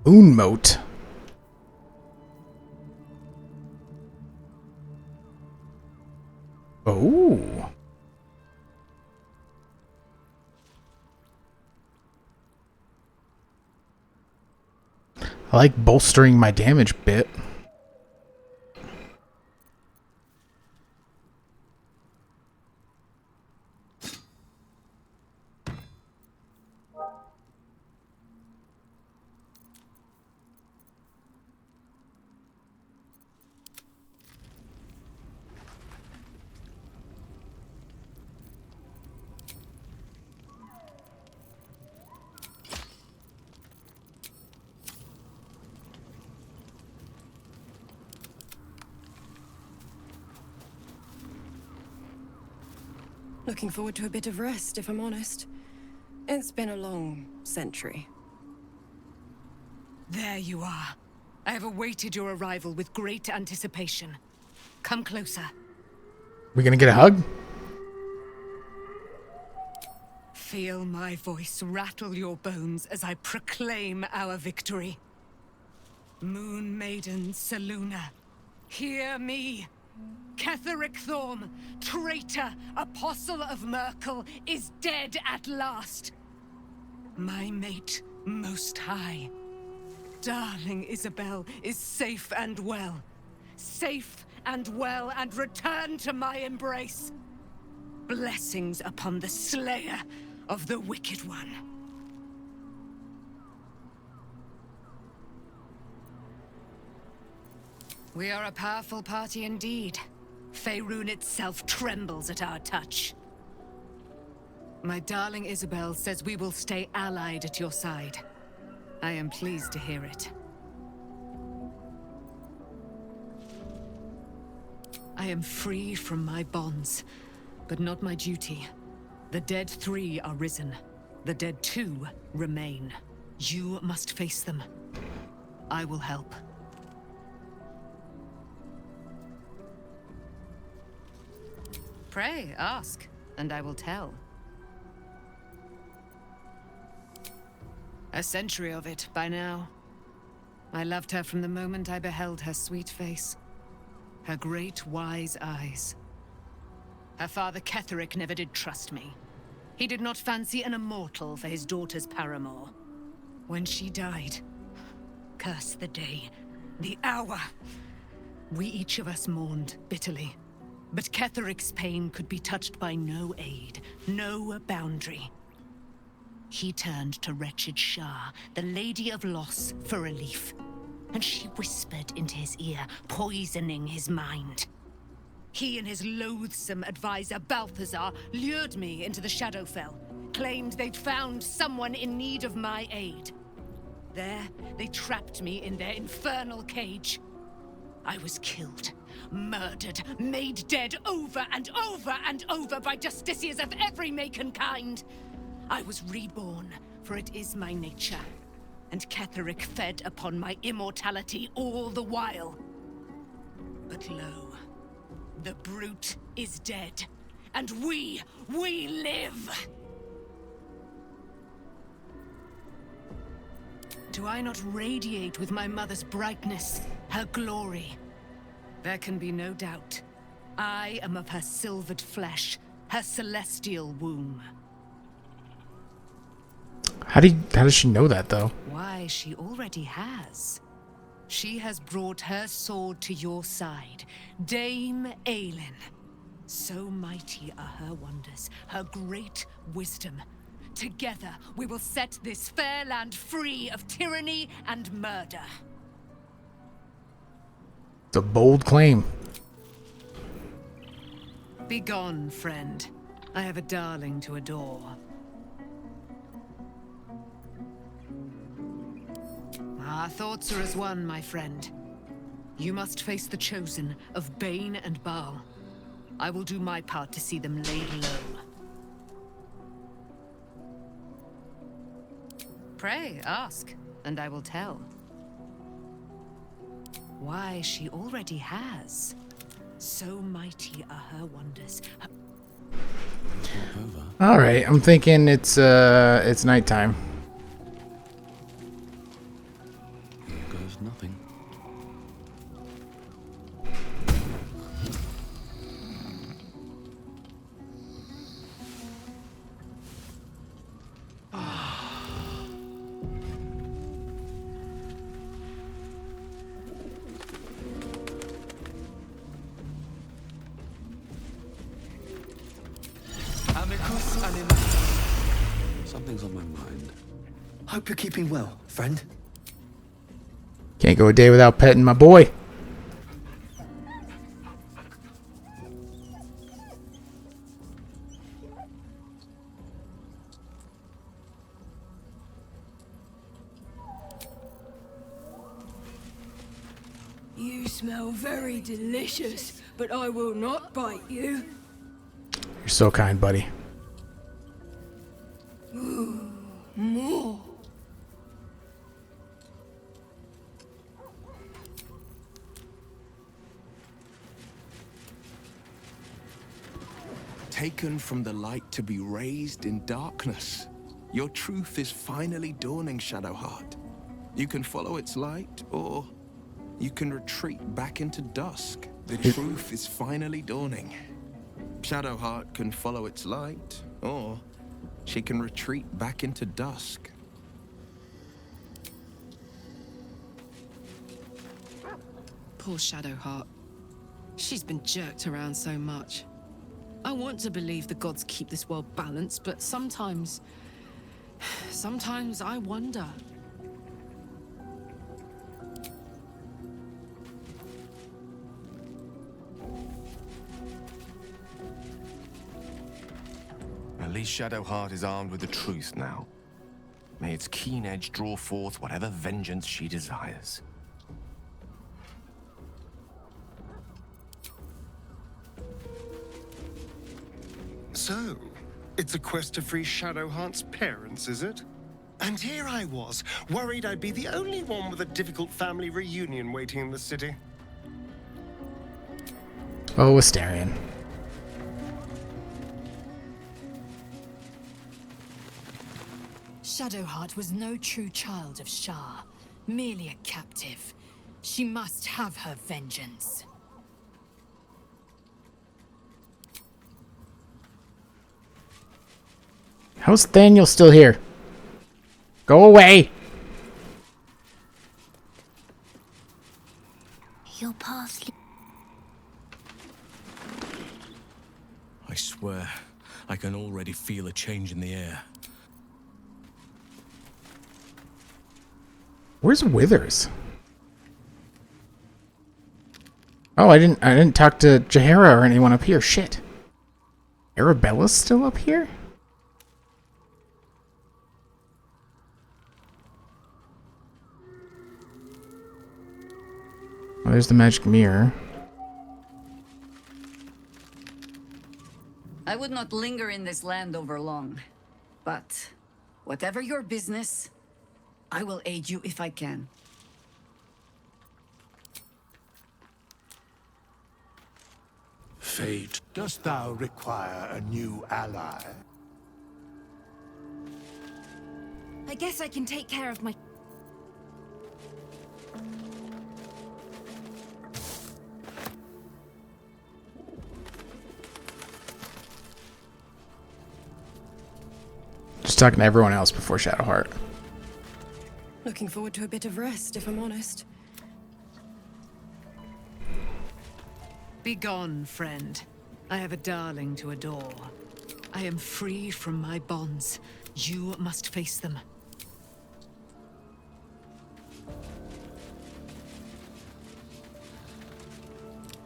Moonmote. Oh. I like bolstering my damage bit. Looking forward to a bit of rest, if I'm honest. It's been a long century. There you are. I have awaited your arrival with great anticipation. Come closer. We gonna get a hug? Feel my voice rattle your bones as I proclaim our victory. Moon Maiden Selûne, hear me. Ketheric Thorm, traitor, apostle of Merkel, is dead at last. My mate, Most High, darling Isabel, is safe and well. Safe and well, and returned to my embrace. Blessings upon the slayer of the Wicked One. We are a powerful party indeed. Faerun itself trembles at our touch. My darling Isabel says we will stay allied at your side. I am pleased to hear it. I am free from my bonds, but not my duty. The dead 3 are risen. The dead 2 remain. You must face them. I will help. Pray, ask, and I will tell. A century of it by now. I loved her from the moment I beheld her sweet face. Her great, wise eyes. Her father Ketheric never did trust me. He did not fancy an immortal for his daughter's paramour. When she died, curse the day, the hour, we each of us mourned bitterly. But Ketheric's pain could be touched by no aid, no boundary. He turned to wretched Shah, the Lady of Loss, for relief. And she whispered into his ear, poisoning his mind. He and his loathsome advisor, Balthazar, lured me into the Shadowfell, claimed they'd found someone in need of my aid. There, they trapped me in their infernal cage. I was killed, murdered, made dead over and over and over by justiciars of every make and kind. I was reborn, for it is my nature. And Ketheric fed upon my immortality all the while. But lo, the brute is dead, and we live! Do I not radiate with my mother's brightness, her glory? There can be no doubt. I am of her silvered flesh, her celestial womb. How does she know that, though? Why, she already has. She has brought her sword to your side, Dame Aelin. So mighty are her wonders, her great wisdom. Together, we will set this fair land free of tyranny and murder. It's a bold claim. Begone, friend. I have a darling to adore. Our thoughts are as one, my friend. You must face the chosen of Bane and Baal. I will do my part to see them laid low. Pray, ask, and I will tell. Why, she already has. So mighty are her wonders. All right, I'm thinking it's nighttime. Goes nothing. Something's on my mind. Hope you're keeping well, friend. Can't go a day without petting my boy. You smell very delicious, but I will not bite you. You're so kind, buddy. Ooh, more. Taken from the light to be raised in darkness. Your truth is finally dawning, Shadowheart. You can follow its light, or you can retreat back into dusk. The truth is finally dawning. Shadowheart can follow its light, or she can retreat back into dusk. Poor Shadowheart. She's been jerked around so much. I want to believe the gods keep this world balanced, but sometimes I wonder. At least Shadowheart is armed with the truth now. May its keen edge draw forth whatever vengeance she desires. So, it's a quest to free Shadowheart's parents, is it? And here I was, worried I'd be the only one with a difficult family reunion waiting in the city. Oh, Astarion. Shadowheart was no true child of Shah, merely a captive. She must have her vengeance. How's Daniel still here? Go away! Your path. I swear, I can already feel a change in the air. Where's Withers? Oh, I didn't talk to Jaheira or anyone up here. Shit. Arabella's still up here? Oh, there's the magic mirror. I would not linger in this land over long. But whatever your business, I will aid you if I can. Fate, dost thou require a new ally? I guess I can take care of my... Just talking to everyone else before Shadowheart. Looking forward to a bit of rest, if I'm honest. Be gone, friend. I have a darling to adore. I am free from my bonds. You must face them.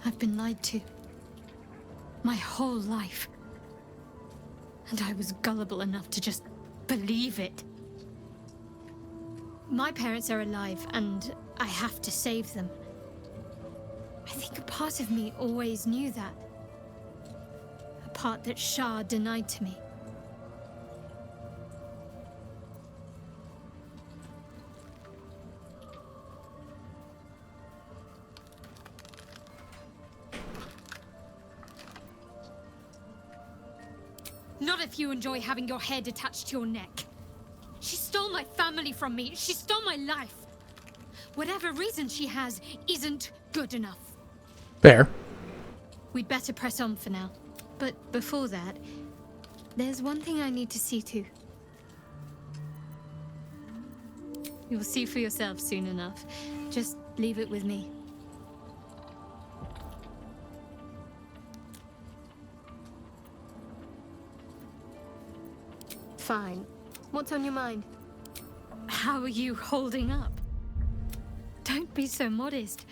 I've been lied to. My whole life. And I was gullible enough to just believe it. My parents are alive, and I have to save them. I think a part of me always knew that. A part that Shah denied to me. Not if you enjoy having your head attached to your neck. She stole my family from me. She stole my life. Whatever reason she has isn't good enough. Fair. We'd better press on for now. But before that, there's one thing I need to see to. You'll see for yourself soon enough. Just leave it with me. Fine. What's on your mind? How are you holding up? Don't be so modest.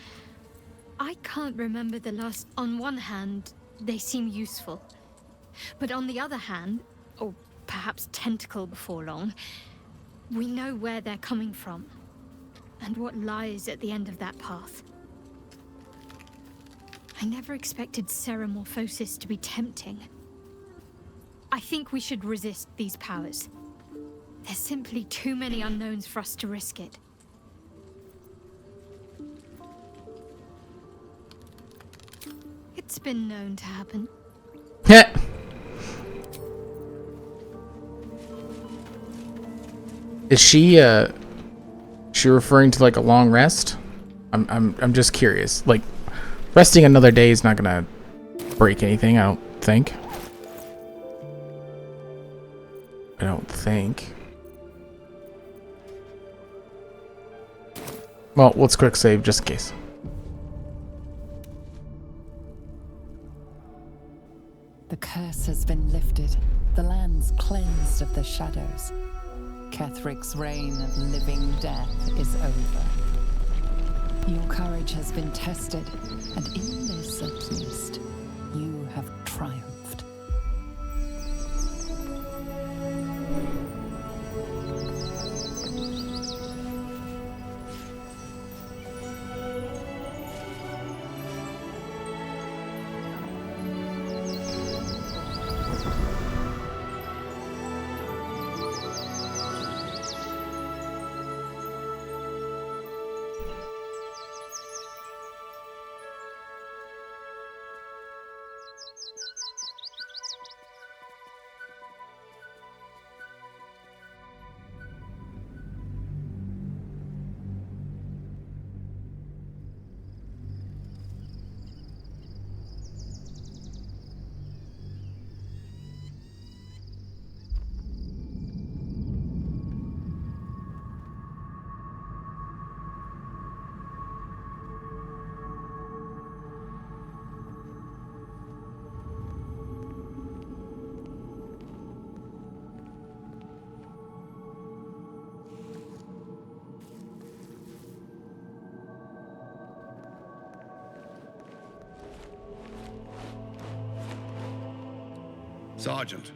I can't remember the last... On one hand, they seem useful. But on the other hand, or perhaps tentacle before long, we know where they're coming from. And what lies at the end of that path. I never expected ceremorphosis to be tempting. I think we should resist these powers. There's simply too many unknowns for us to risk it. It's been known to happen. Is she referring to like a long rest? I'm just curious. Like, resting another day is not gonna break anything, I don't think. Well, let's quick save just in case. The curse has been lifted. The land's cleansed of the shadows. Kethric's reign of living death is over. Your courage has been tested, and in this at least, you have triumphed. Sergeant,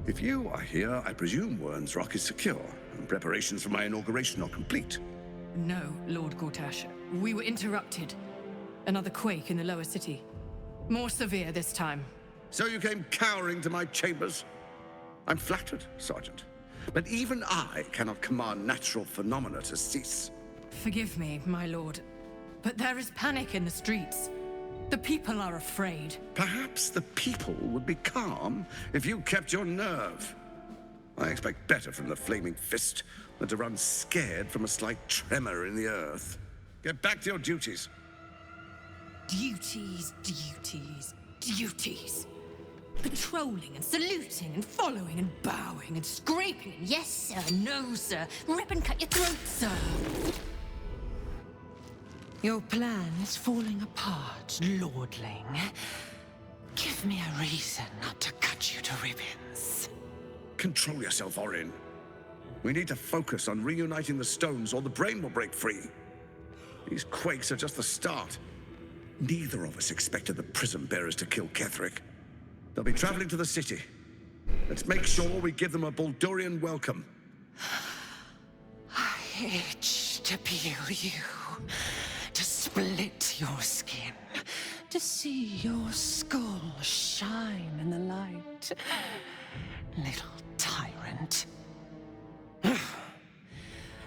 if you are here, I presume Wern's Rock is secure, and preparations for my inauguration are complete. No, Lord Gortash. We were interrupted. Another quake in the lower city. More severe this time. So you came cowering to my chambers? I'm flattered, Sergeant. But even I cannot command natural phenomena to cease. Forgive me, my lord, but there is panic in the streets. The people are afraid. Perhaps the people would be calm if you kept your nerve. I expect better from the Flaming Fist than to run scared from a slight tremor in the earth. Get back to your duties. Duties, duties, duties. Patrolling and saluting and following and bowing and scraping and yes sir, no sir, rip and cut your throat, sir. Your plan is falling apart, lordling. Give me a reason not to cut you to ribbons. Control yourself, Orin. We need to focus on reuniting the stones or the brain will break free. These quakes are just the start. Neither of us expected the prism bearers to kill Ketheric. They'll be traveling to the city. Let's make sure we give them a Baldurian welcome. I itch to peel you, to split your skin, to see your skull shine in the light. Little tyrant.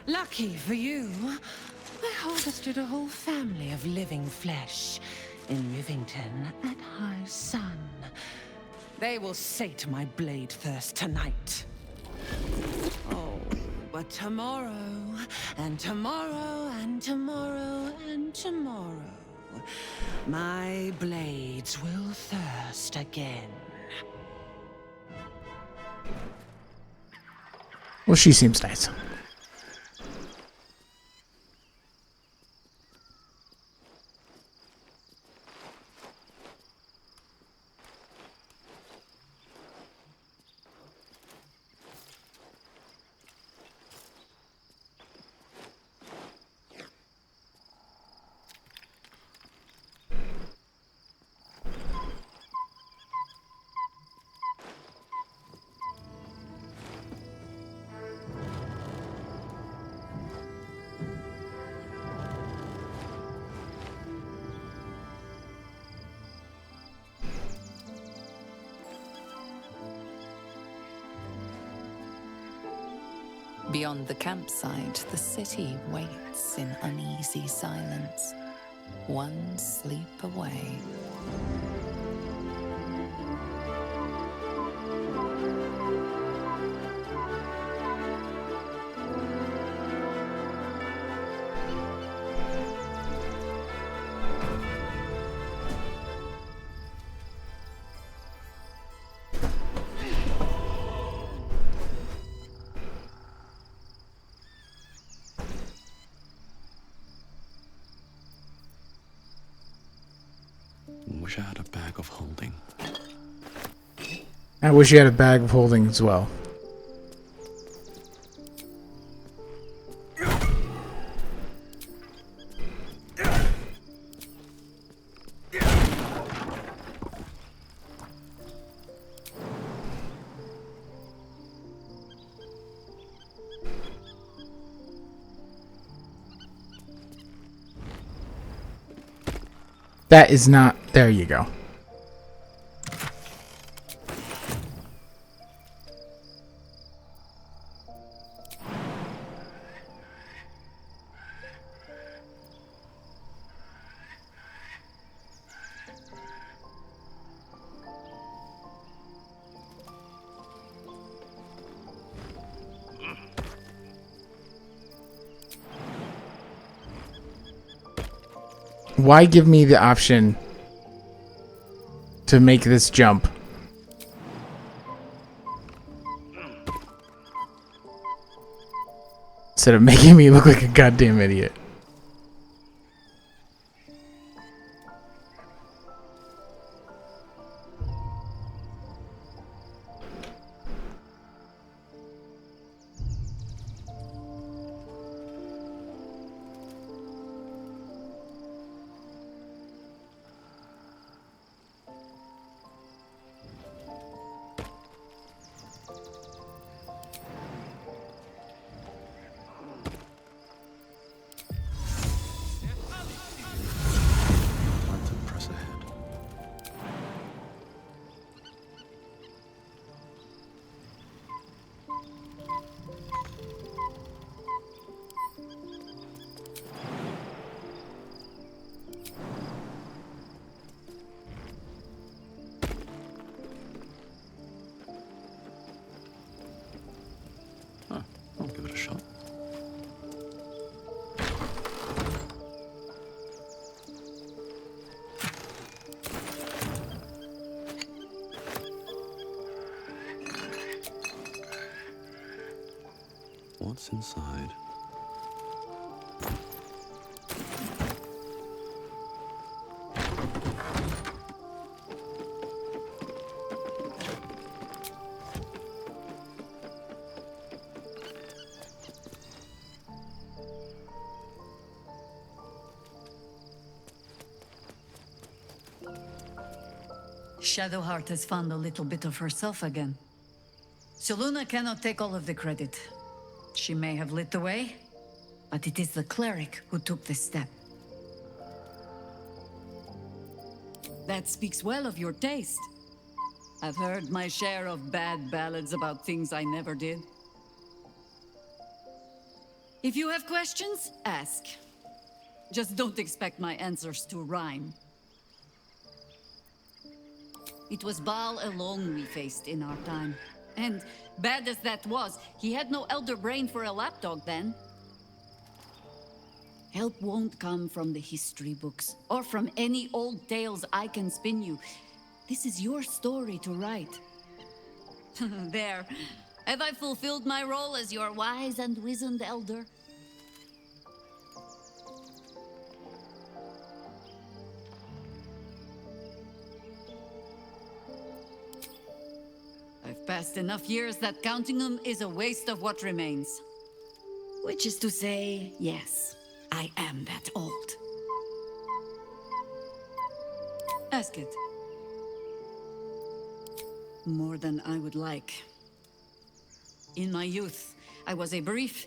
Lucky for you, I harvested a whole family of living flesh in Rivington at high sun. They will sate my blade thirst tonight. Oh, but tomorrow, and tomorrow, and tomorrow, and tomorrow, my blades will thirst again. Well, she seems nice. Beyond the campsite, the city waits in uneasy silence, one sleep away. Wish I had a bag of holding. I wish you had a bag of holding as well. That is not... There you go. Why give me the option to make this jump? Instead of making me look like a goddamn idiot. I'll give it a shot. What's inside? Shadowheart has found a little bit of herself again. Seluna cannot take all of the credit. She may have lit the way, but it is the cleric who took this step. That speaks well of your taste. I've heard my share of bad ballads about things I never did. If you have questions, ask. Just don't expect my answers to rhyme. It was Baal alone we faced in our time. And bad as that was, he had no elder brain for a lapdog then. Help won't come from the history books, or from any old tales I can spin you. This is your story to write. There. Have I fulfilled my role as your wise and wizened elder? I've passed enough years that counting them is a waste of what remains. Which is to say, yes, I am that old. Ask it. More than I would like. In my youth, I was a brief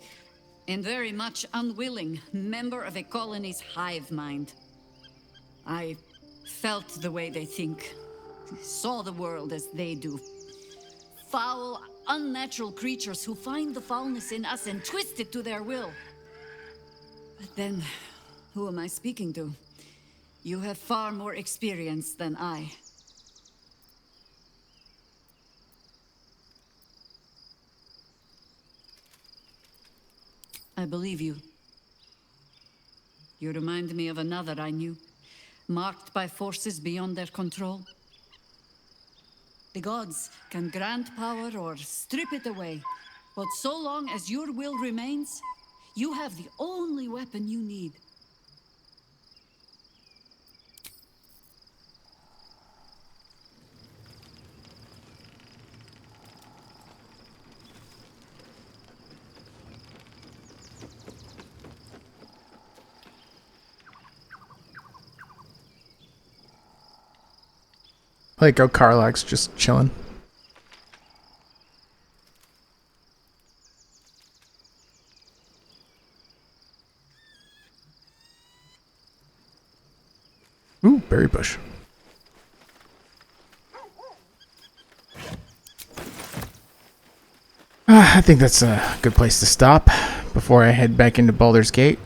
and very much unwilling member of a colony's hive mind. I felt the way they think, saw the world as they do. Foul, Unnatural creatures who find the foulness in us and twist it to their will. But then, who am I speaking to? You have far more experience than I. I believe you. You remind me of another I knew, marked by forces beyond their control. The gods can grant power or strip it away, but so long as your will remains, you have the only weapon you need. Like, oh, Karlach's just chilling. Ooh, berry bush. I think that's a good place to stop before I head back into Baldur's Gate.